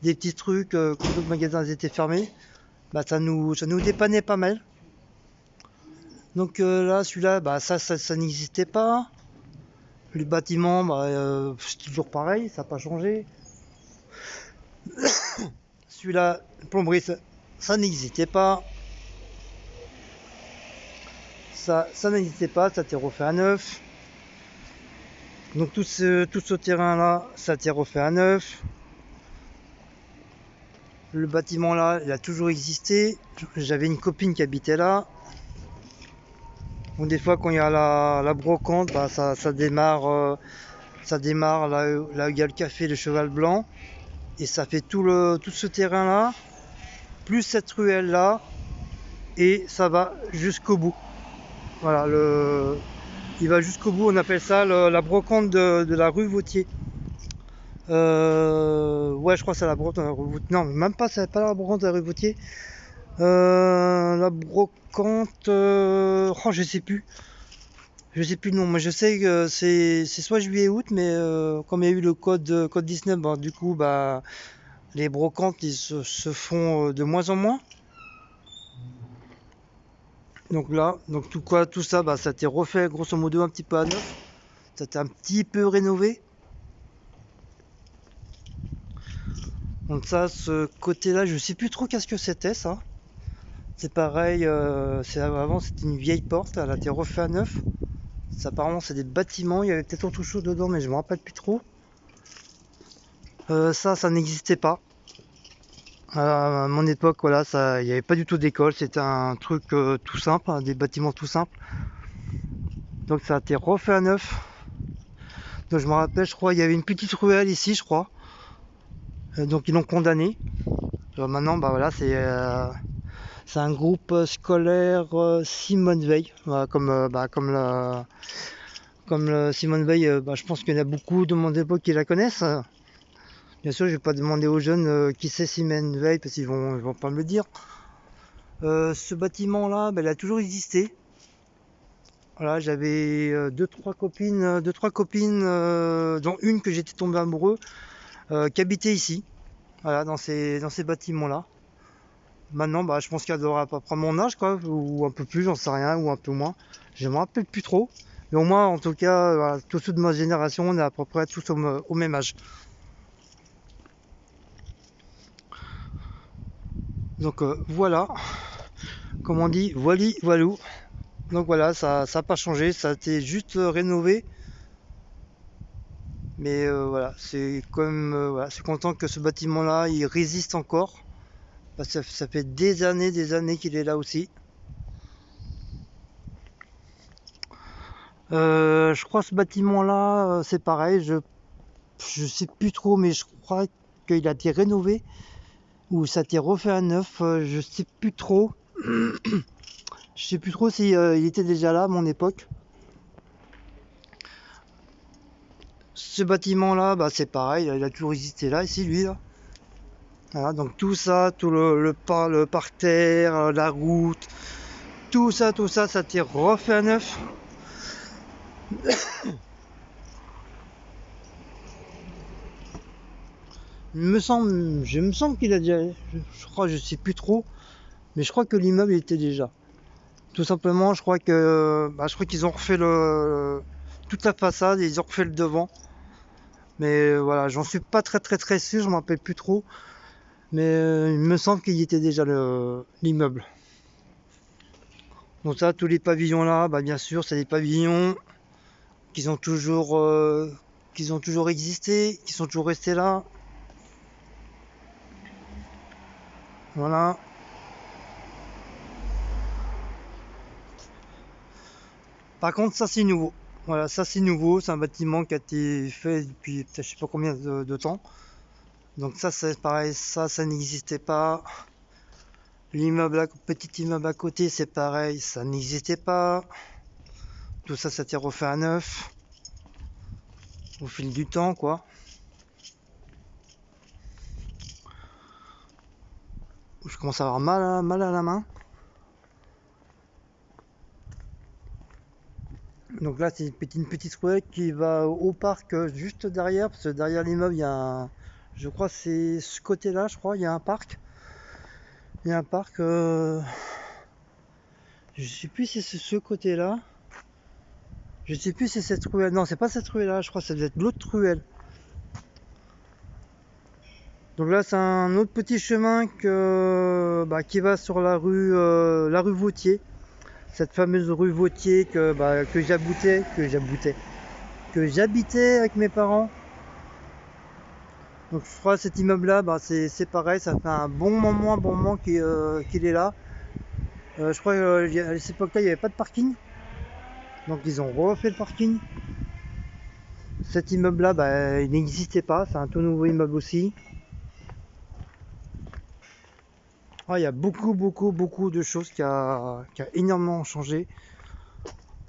des petits trucs quand d'autres magasins étaient fermés. Ça nous dépannait pas mal. Donc là, celui-là, ça n'existait pas. Les bâtiments, c'est toujours pareil, ça n'a pas changé. Celui-là, plomberie, ça n'existait pas. Ça n'existait pas, ça a été refait à neuf. Donc tout ce terrain-là, ça a été refait à neuf. Le bâtiment là, il a toujours existé. J'avais une copine qui habitait là. Donc des fois quand il y a la brocante, ça démarre là où il y a le café, le cheval blanc. Et ça fait tout ce terrain là, plus cette ruelle là, et ça va jusqu'au bout. Voilà, il va jusqu'au bout, on appelle ça la brocante de la rue Vautier. Ouais, je crois que c'est la brocante de la rue Vautier. Non, même pas, c'est pas la brocante de la rue Vautier. La brocante, oh, je sais plus. Je sais plus le nom, mais je sais que c'est soit juillet-août, mais comme il y a eu le code 19, du coup, les brocantes ils se font de moins en moins. Donc là, tout ça, ça a été refait grosso modo un petit peu à neuf. Ça a été un petit peu rénové. Donc ça, ce côté-là, je sais plus trop qu'est-ce que c'était ça. C'est pareil, avant c'était une vieille porte, elle a été refait à neuf. Ça, apparemment c'est des bâtiments, il y avait peut-être autre chose dedans, mais je me rappelle plus trop. Ça n'existait pas. À mon époque, voilà, il n'y avait pas du tout d'école, c'était un truc tout simple, des bâtiments tout simples. Donc ça a été refait à neuf. Donc je me rappelle, je crois, il y avait une petite ruelle ici, je crois. Donc ils l'ont condamné. Maintenant, voilà, c'est un groupe scolaire Simone Veil. Voilà, comme Simone Veil, je pense qu'il y en a beaucoup de mon époque qui la connaissent. Bien sûr, je vais pas demander aux jeunes qui c'est Simone Veil parce qu'ils vont pas me le dire. Ce bâtiment-là, il a toujours existé. Voilà, j'avais deux trois copines, dont une que j'étais tombé amoureux, qui habitait ici. Voilà, dans ces bâtiments-là. Maintenant, je pense qu'elle doit à peu près mon âge, quoi, ou un peu plus, j'en sais rien, ou un peu moins. Je me rappelle plus trop. Mais au moins, en tout cas, voilà, tous ceux de ma génération, on est à peu près tous au même âge. Donc voilà, comme on dit, voili, voilou. Donc voilà, ça n'a pas changé, ça a été juste rénové. Mais voilà, c'est comme voilà, je suis content que ce bâtiment-là, il résiste encore. Parce que ça fait des années qu'il est là aussi. Je crois que ce bâtiment-là, c'est pareil. Je sais plus trop, mais je crois qu'il a été rénové ou ça a été refait à neuf. Je sais plus trop. Je sais plus trop si il était déjà là à mon époque. Ce bâtiment-là, c'est pareil. Il a toujours existé là, ici, lui là. Voilà, donc tout ça, tout le parterre, la route, tout ça, ça a été refait à neuf. Je me semble qu'il a déjà, je crois, je sais plus trop, mais je crois que l'immeuble était déjà. Tout simplement, je crois qu'ils ont refait toute la façade et ils ont refait le devant. Mais voilà, j'en suis pas très sûr, je m'en rappelle plus trop. Mais il me semble qu'il y était déjà l'immeuble. Donc ça, tous les pavillons là, bah bien sûr, c'est des pavillons qui ont toujours existé, qui sont toujours restés là. Voilà. Par contre, ça c'est nouveau. Voilà, ça c'est nouveau, c'est un bâtiment qui a été fait depuis peut-être je sais pas combien de temps. Donc ça c'est pareil, ça n'existait pas. L'immeuble, petit immeuble à côté, c'est pareil, ça n'existait pas. Tout ça, ça a été refait à neuf. Au fil du temps, quoi. Je commence à avoir mal à la main. Donc là, c'est une petite ruelle qui va au parc juste derrière, parce que derrière l'immeuble, il y a je crois c'est ce côté-là, je crois, il y a un parc. Il y a un parc, je sais plus si c'est ce côté-là. Je sais plus si c'est cette ruelle. Non, c'est pas cette ruelle-là, je crois que ça doit être l'autre ruelle. Donc là, c'est un autre petit chemin qui va sur la rue Vautier. Cette fameuse rue Vautier que j'habitais avec mes parents. Donc je crois que cet immeuble là, c'est pareil, ça fait un bon moment qu'il est là. Je crois qu'à cette époque là il n'y avait pas de parking. Donc ils ont refait le parking. Cet immeuble là, il n'existait pas, c'est un tout nouveau immeuble aussi. Il y a beaucoup de choses qui a énormément changé.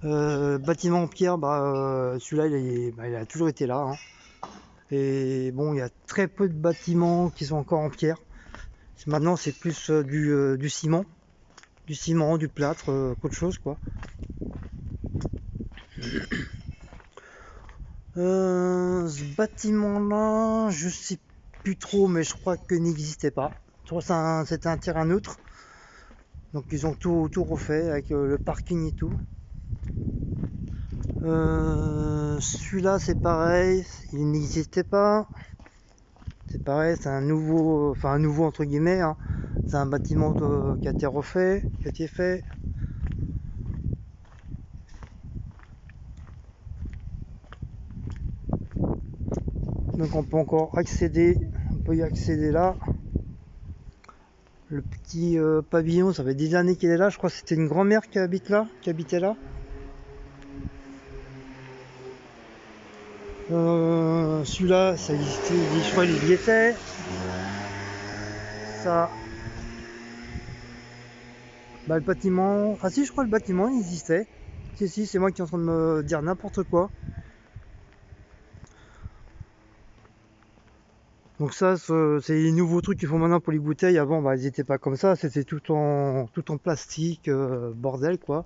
Bâtiment en pierre, celui-là il a toujours été là, hein. Et bon, il y a très peu de bâtiments qui sont encore en pierre. Maintenant, c'est plus du ciment, du plâtre, qu'autre chose, quoi. Ce bâtiment-là, je sais plus trop, mais je crois qu'il n'existait pas. Je crois que c'était un terrain neutre. Donc ils ont tout refait avec le parking et tout. Celui-là c'est pareil, il n'existait pas. C'est pareil, c'est un nouveau entre guillemets, hein. C'est un bâtiment qui a été refait, qui a été fait. Donc on peut encore accéder, on peut y accéder là. Le petit pavillon, ça fait des années qu'il est là, je crois que c'était une grand-mère qui habitait là. Celui-là, ça existait, je crois qu'il y était. Ça. Le bâtiment. Ah si, je crois que le bâtiment il existait. Si, c'est moi qui est en train de me dire n'importe quoi. Donc ça, c'est les nouveaux trucs qu'ils font maintenant pour les bouteilles. Avant, ils n'étaient pas comme ça, c'était tout en plastique, bordel quoi.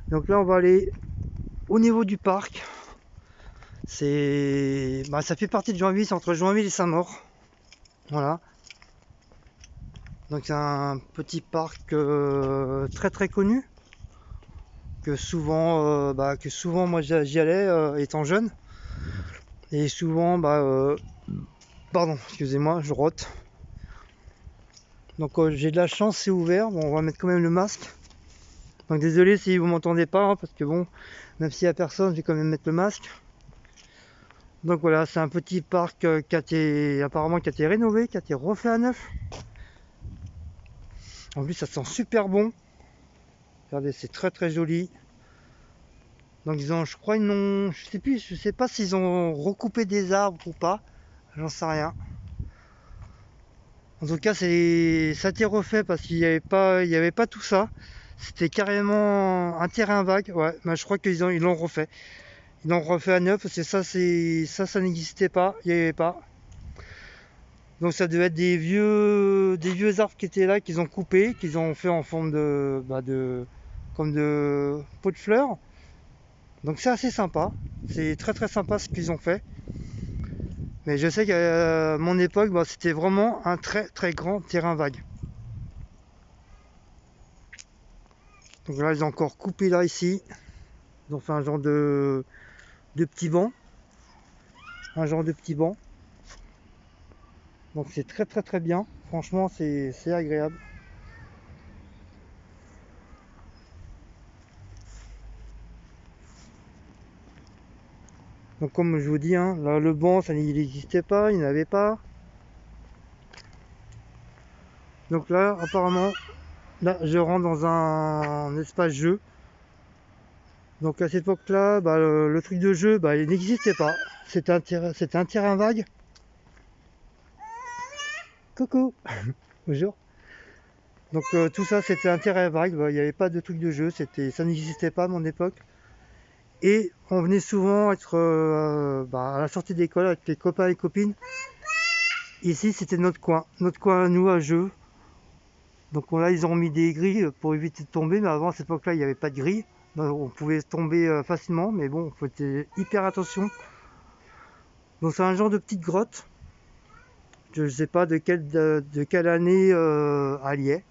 Donc là, on va aller au niveau du parc. Ça fait partie de Joinville, c'est entre Joinville et Saint-Maur. Voilà. Donc c'est un petit parc très connu. Que souvent moi j'y allais étant jeune. Et souvent, pardon, excusez-moi, je rote. Donc j'ai de la chance, c'est ouvert. Bon, on va mettre quand même le masque. Donc désolé si vous m'entendez pas, hein, parce que bon, même s'il n'y a personne, je vais quand même mettre le masque. Donc voilà, c'est un petit parc qui a été rénové, qui a été refait à neuf. En plus, ça sent super bon. Regardez, c'est très joli. Donc je sais pas s'ils ont recoupé des arbres ou pas, j'en sais rien. En tout cas, ça a été refait parce qu'il n'y avait pas tout ça. C'était carrément un terrain vague. Ouais, je crois qu'ils l'ont refait. Ils l'ont refait à neuf parce que ça n'existait pas, il n'y avait pas. Donc ça devait être des vieux arbres qui étaient là, qu'ils ont coupés, qu'ils ont fait en forme comme de pot de fleurs. Donc c'est assez sympa, c'est très très sympa ce qu'ils ont fait. Mais je sais qu'à mon époque, c'était vraiment un très très grand terrain vague. Donc là, ils ont encore coupé là ici. Ils ont fait un genre de petit banc. Un genre de petit banc. Donc c'est très très très bien. Franchement, c'est agréable. Donc comme je vous dis, hein, là, le banc, ça n'existait pas, il n'y en avait pas. Donc là, apparemment, là, je rentre dans un espace jeu. Donc à cette époque-là, le truc de jeu, il n'existait pas. C'était un terrain vague. Coucou. Bonjour. Donc tout ça, c'était un terrain vague. Il n'y avait pas de truc de jeu. Ça n'existait pas à mon époque. Et on venait souvent être à la sortie d'école avec les copains et copines. Ici, c'était notre coin à nous à jeu. Donc là, ils ont mis des grilles pour éviter de tomber. Mais avant, à cette époque-là, il n'y avait pas de grille. Donc, on pouvait tomber facilement. Mais bon, il faut faire hyper attention. Donc c'est un genre de petite grotte. Je ne sais pas de quelle année elle y est.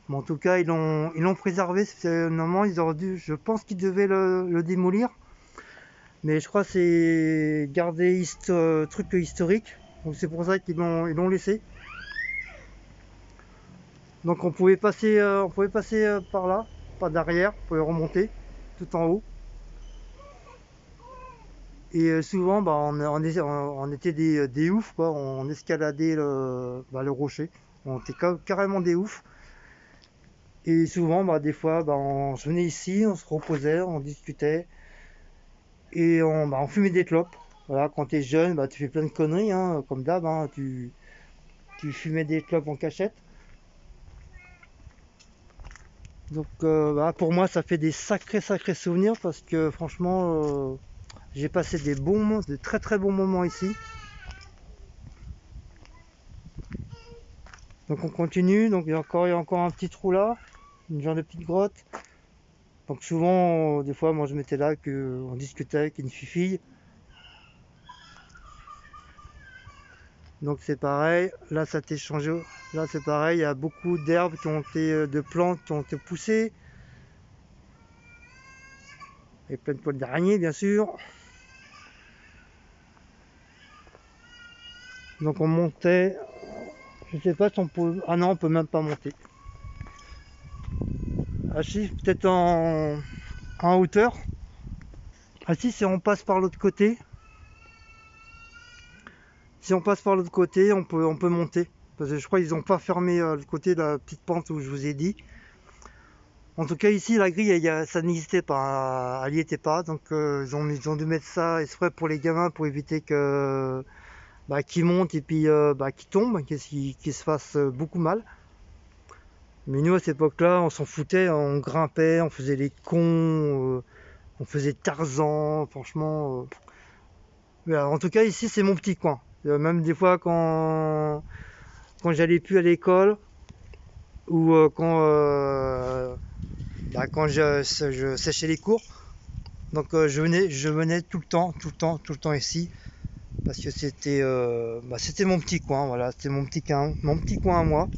Mais en tout cas, ils l'ont préservé. Normalement, ils auraient dû, je pense qu'ils devaient le démolir. Mais je crois que c'est garder truc historique. Donc c'est pour ça qu'ils l'ont laissé. Donc on pouvait passer par là, pas derrière, on pouvait remonter tout en haut. Et souvent, on était des oufs, quoi. On escaladait le rocher. On était carrément des oufs. Et souvent, des fois, on venait ici, on se reposait, on discutait. Et on fumait des clopes. Voilà, quand t'es jeune, tu fais plein de conneries, hein, comme d'hab. Hein, tu fumais des clopes en cachette. Donc pour moi, ça fait des sacrés souvenirs parce que franchement, j'ai passé de très très bons moments ici. Donc on continue, donc il y a encore un petit trou là, une genre de petite grotte. Donc souvent, des fois, moi je m'étais là, on discutait avec une fille. Donc c'est pareil, là ça a été changé. Là c'est pareil, il y a beaucoup d'herbes de plantes qui ont été poussées. Et plein de poils d'araignées bien sûr. Donc on montait. Je sais pas si on peut. Ah non, on peut même pas monter. Ah si, peut-être en hauteur. Ah si on passe par l'autre côté. Si on passe par l'autre côté, on peut monter. Parce que je crois qu'ils n'ont pas fermé le côté de la petite pente où je vous ai dit. En tout cas ici la grille ça n'existait pas, elle n'y était pas. Donc ils ont dû mettre ça exprès pour les gamins pour éviter qu'ils montent et puis qu'ils tombent, qu'ils se fassent beaucoup mal. Mais nous à cette époque-là, on s'en foutait, on grimpait, on faisait les cons, on faisait Tarzan, franchement. En tout cas ici c'est mon petit coin. Même des fois quand j'allais plus à l'école ou quand je séchais les cours, donc je venais tout le temps ici parce que c'était mon petit coin, voilà, c'était mon petit coin à moi.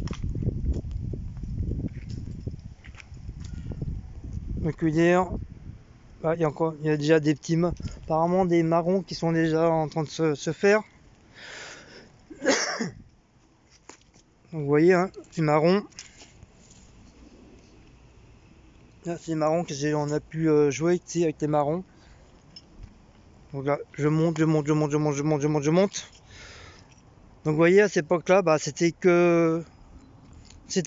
Donc il y a déjà apparemment des marrons qui sont déjà en train de se faire. Donc vous voyez, hein, c'est marron. Là, c'est les marrons on a pu jouer ici avec les marrons. Donc là, je monte. Donc vous voyez, à cette époque-là, c'était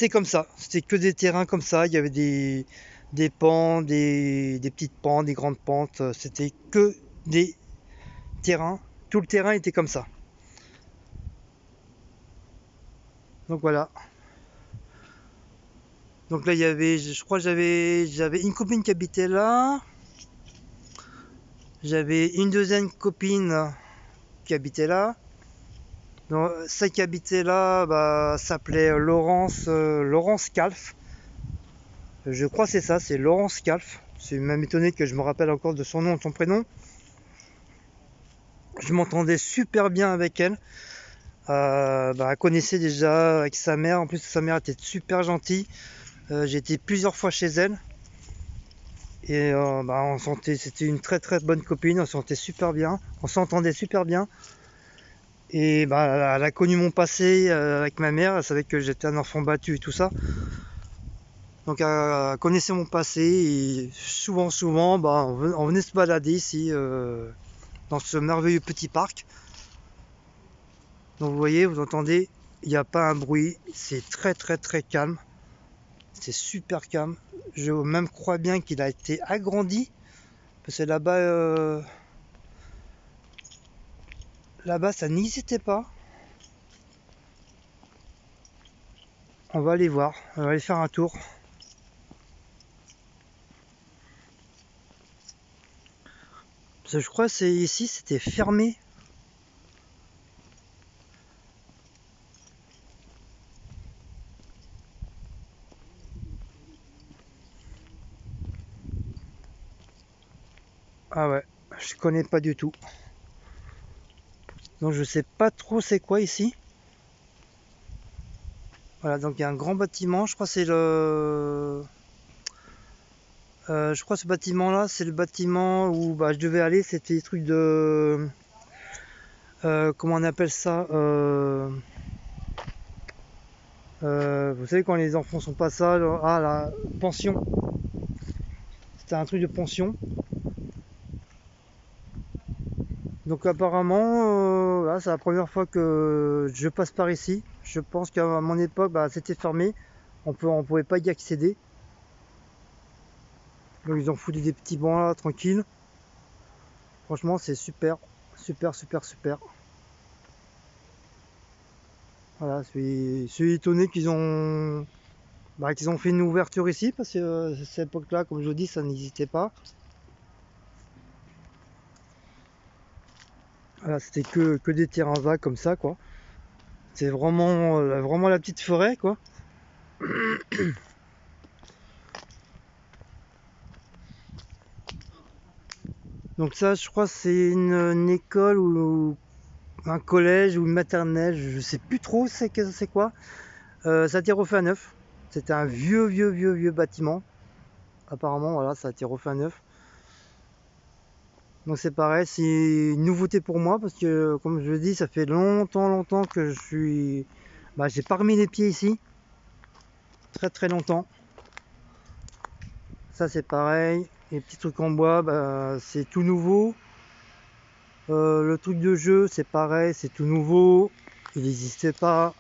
comme ça. C'était que des terrains comme ça. Il y avait des pentes, des petites pentes, des grandes pentes. C'était que des terrains. Tout le terrain était comme ça. Donc voilà. Donc là, je crois que j'avais une copine qui habitait là. J'avais une deuxième copine qui habitait là. Donc, celle qui habitait là bah, s'appelait Laurence Calf. Je crois que c'est ça, c'est Laurence Calf. C'est même étonné que je me rappelle encore de son nom et de son prénom. Je m'entendais super bien avec elle. Bah, elle connaissait déjà avec sa mère. En plus, sa mère était super gentille. J'ai été plusieurs fois chez elle. Et bah, on sentait, c'était une très très bonne copine. On se sentait super bien. On s'entendait super bien. Et bah, elle a connu mon passé avec ma mère. Elle savait que j'étais un enfant battu et tout ça. Donc elle connaissait mon passé. Et souvent, bah, on venait se balader ici dans ce merveilleux petit parc. Donc vous voyez, vous entendez, il n'y a pas un bruit, c'est très très très calme, c'est super calme. Je même crois bien qu'il a été agrandi, parce que là-bas ça n'existait pas. On va aller voir, on va aller faire un tour. Parce que je crois que c'est ici, c'était fermé. Ah ouais, je connais pas du tout. Donc je sais pas trop c'est quoi ici. Voilà, donc il y a un grand bâtiment, je crois que c'est je crois que ce bâtiment-là, c'est le bâtiment où bah, je devais aller, c'était des trucs de... comment on appelle ça vous savez quand les enfants sont pas ça, la pension. C'était un truc de pension. Donc apparemment, là, c'est la première fois que je passe par ici. Je pense qu'à mon époque, bah, c'était fermé. On pouvait pas y accéder. Donc ils ont foutu des petits bancs là, tranquille. Franchement, c'est super, super, super, super. Voilà, je suis étonné qu'ils ont fait une ouverture ici parce que cette époque-là, comme je vous dis, ça n'existait pas. Voilà, c'était que des terrains vagues comme ça, quoi. C'est vraiment la petite forêt, quoi. Donc ça, je crois, c'est une école ou un collège ou une maternelle, je sais plus trop c'est quoi. Ça a été refait à neuf. C'était un vieux bâtiment. Apparemment, voilà, ça a été refait à neuf. Donc c'est pareil, c'est une nouveauté pour moi parce que, comme je le dis, ça fait longtemps que j'ai pas remis les pieds ici. Très longtemps. Ça c'est pareil. Les petits trucs en bois, bah, c'est tout nouveau. Le truc de jeu, c'est pareil, c'est tout nouveau. Il n'existait pas.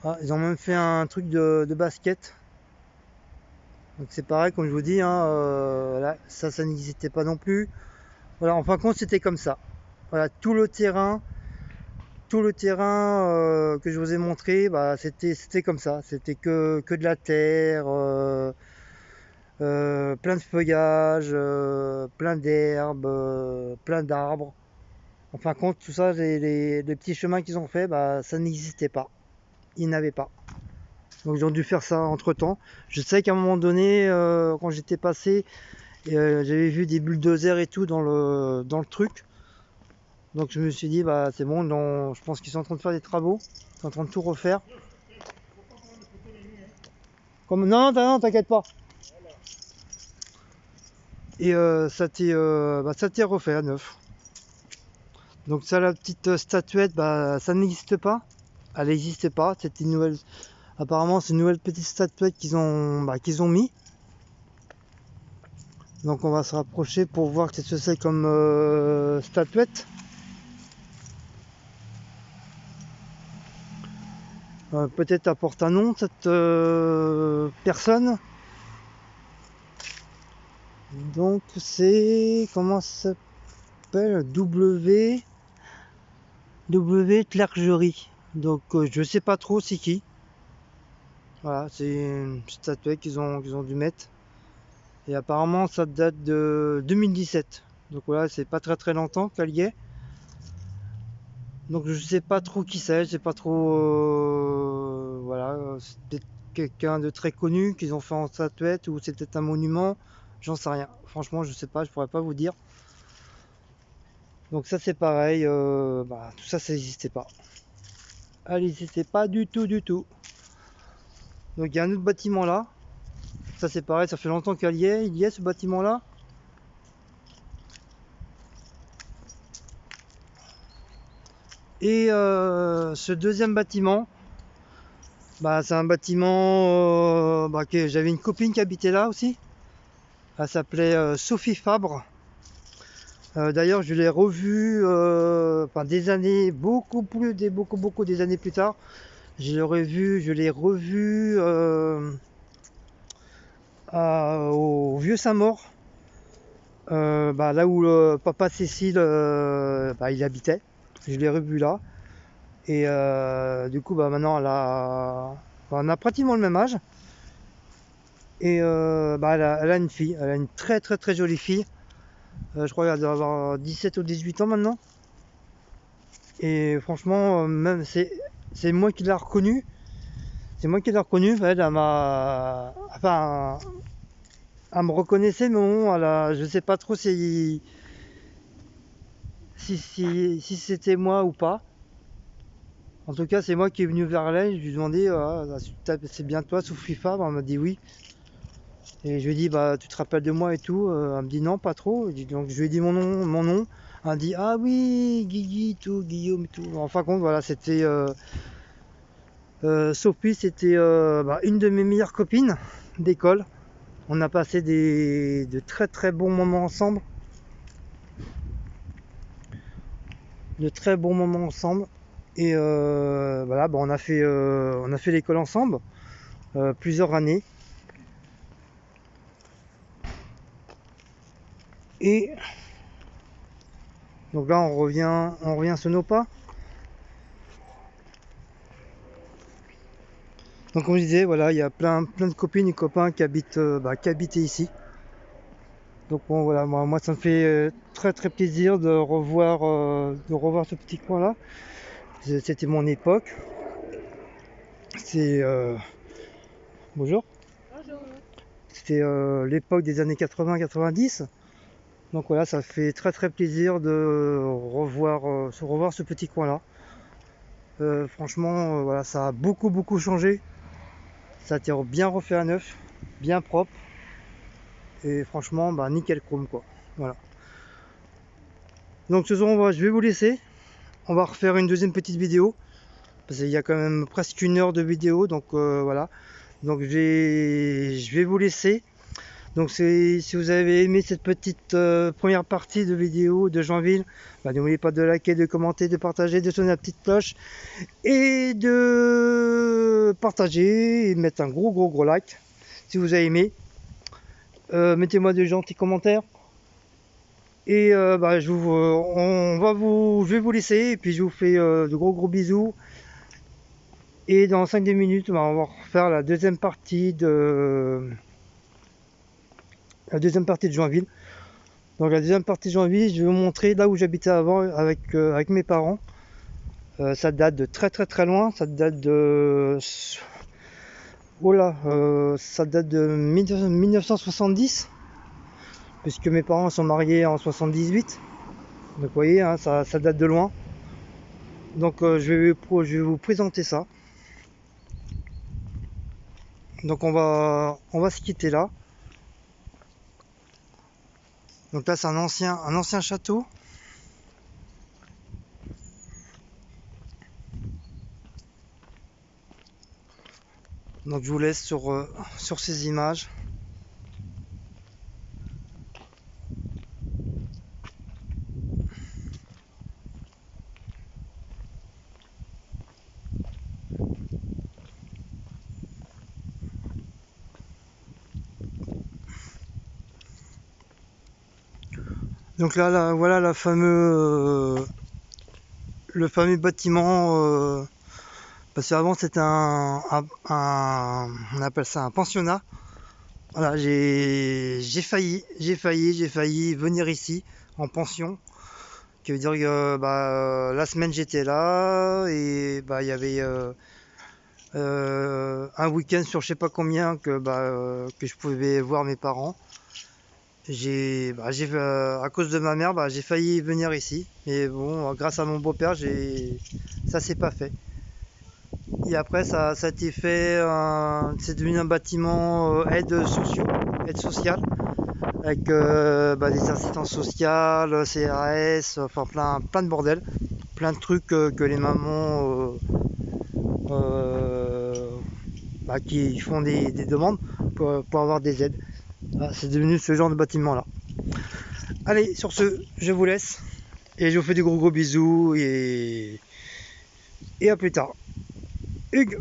Ah, ils ont même fait un truc de basket. Donc c'est pareil, comme je vous dis, hein, là, ça n'existait pas non plus. Voilà, en fin de compte, c'était comme ça. Voilà, tout le terrain que je vous ai montré, bah, c'était comme ça. C'était que de la terre, plein de feuillage, plein d'herbes, plein d'arbres. En fin de compte, tout ça, les petits chemins qu'ils ont fait, bah, ça n'existait pas. Ils n'avaient pas. Donc ils ont dû faire ça entre temps. Je sais qu'à un moment donné, quand j'étais passé, j'avais vu des bulldozers et tout dans le truc. Donc je me suis dit, bah c'est bon, je pense qu'ils sont en train de faire des travaux. Ils sont en train de tout refaire. Non, t'inquiète pas. Et ça t'est refait à neuf. Donc ça, la petite statuette, bah ça n'existe pas. Elle n'existait pas. C'était une nouvelle. Apparemment, c'est une nouvelle petite statuette qu'ils ont mis. Donc on va se rapprocher pour voir ce que c'est comme statuette. Peut-être apporte un nom cette personne. Donc c'est comment ça s'appelle W Clergerie. Donc je sais pas trop c'est qui. Voilà, c'est une statuette qu'ils ont dû mettre. Et apparemment ça date de 2017. Donc voilà, c'est pas très longtemps qu'elle y est. Donc je sais pas trop qui c'est, je sais pas trop, voilà, c'est peut-être quelqu'un de très connu qu'ils ont fait en statuette ou c'est peut-être un monument, j'en sais rien. Franchement, je sais pas, je pourrais pas vous dire. Donc ça c'est pareil, tout ça n'existait pas. Elle n'existait pas du tout, du tout. Donc il y a un autre bâtiment là. Ça c'est pareil, ça fait longtemps qu'elle y est. Il y est ce bâtiment là. Et ce deuxième bâtiment, c'est un bâtiment que j'avais une copine qui habitait là aussi. Elle s'appelait Sophie Fabre. D'ailleurs, je l'ai revue des années, beaucoup des années plus tard. Je l'ai revue au Vieux Saint-Maur, là où le papa Cécile il habitait. Je l'ai revu là. Et du coup, maintenant, on a pratiquement le même âge. Et elle a une fille, elle a une très jolie fille. Je crois qu'elle doit avoir 17 ou 18 ans maintenant. Et franchement, même c'est moi qui l'ai reconnue. C'est moi qui l'ai reconnue. Elle m'a. Enfin, elle me reconnaissait, mais bon, je sais pas trop si c'était moi ou pas. En tout cas, c'est moi qui est venu vers elle. Je lui ai demandé c'est bien toi, Sophie Fabre? Elle m'a dit oui. Et je lui ai dit tu te rappelles de moi et tout? Elle me dit non, pas trop. Donc je lui ai dit mon nom. Elle me dit ah oui, Guigui, tout, Guillaume et tout. En fin de compte, voilà, c'était Sophie, c'était une de mes meilleures copines d'école. On a passé de très bons moments ensemble. De très bons moments ensemble. Et on a fait l'école ensemble plusieurs années. Et donc là on revient sur nos pas. Donc comme je disais, voilà, il y a plein de copines et copains qui habitaient ici. Donc bon voilà, moi ça me fait très plaisir de revoir ce petit coin là. C'était mon époque. C'est bonjour. Bonjour. C'était l'époque des années 80-90. Donc voilà, ça fait très plaisir de revoir ce petit coin là. Franchement, voilà, ça a beaucoup changé. Ça a été bien refait à neuf, bien propre. Et franchement, nickel chrome quoi. Voilà. Donc ce soir, je vais vous laisser. On va refaire une deuxième petite vidéo. Parce qu'il y a quand même presque 1 heure de vidéo. Donc voilà. Donc je vais vous laisser. Donc si vous avez aimé cette petite première partie de vidéo de Joinville, n'oubliez pas de liker, de commenter, de partager, de sonner la petite cloche et de partager et de mettre un gros like si vous avez aimé. Mettez-moi de gentils commentaires et je vais vous laisser et puis je vous fais de gros bisous. Et dans 5-10 minutes, on va refaire la deuxième partie de Joinville. Donc la deuxième partie de Joinville, je vais vous montrer là où j'habitais avant avec mes parents. Ça date de très loin, ça date de... ça date de 1970, puisque mes parents sont mariés en 78. Donc vous voyez, hein, ça date de loin. Donc je vais vous présenter ça. Donc on va se quitter là. Donc là c'est un ancien château. Donc je vous laisse sur ces images. Donc là, voilà le fameux bâtiment. Parce qu'avant c'était on appelle ça un pensionnat. Voilà, j'ai failli venir ici en pension. Qui veut dire que la semaine j'étais là et il y avait un week-end sur je sais pas combien que je pouvais voir mes parents. À cause de ma mère, j'ai failli venir ici. Mais bon, grâce à mon beau-père, ça s'est pas fait. Et après, ça a été fait, c'est devenu un bâtiment aide sociale, avec des assistances sociales, CRS, enfin plein de bordel, plein de trucs que les mamans qui font des demandes pour avoir des aides. Voilà, c'est devenu ce genre de bâtiment là. Allez, sur ce, je vous laisse et je vous fais des gros bisous et à plus tard. Hugues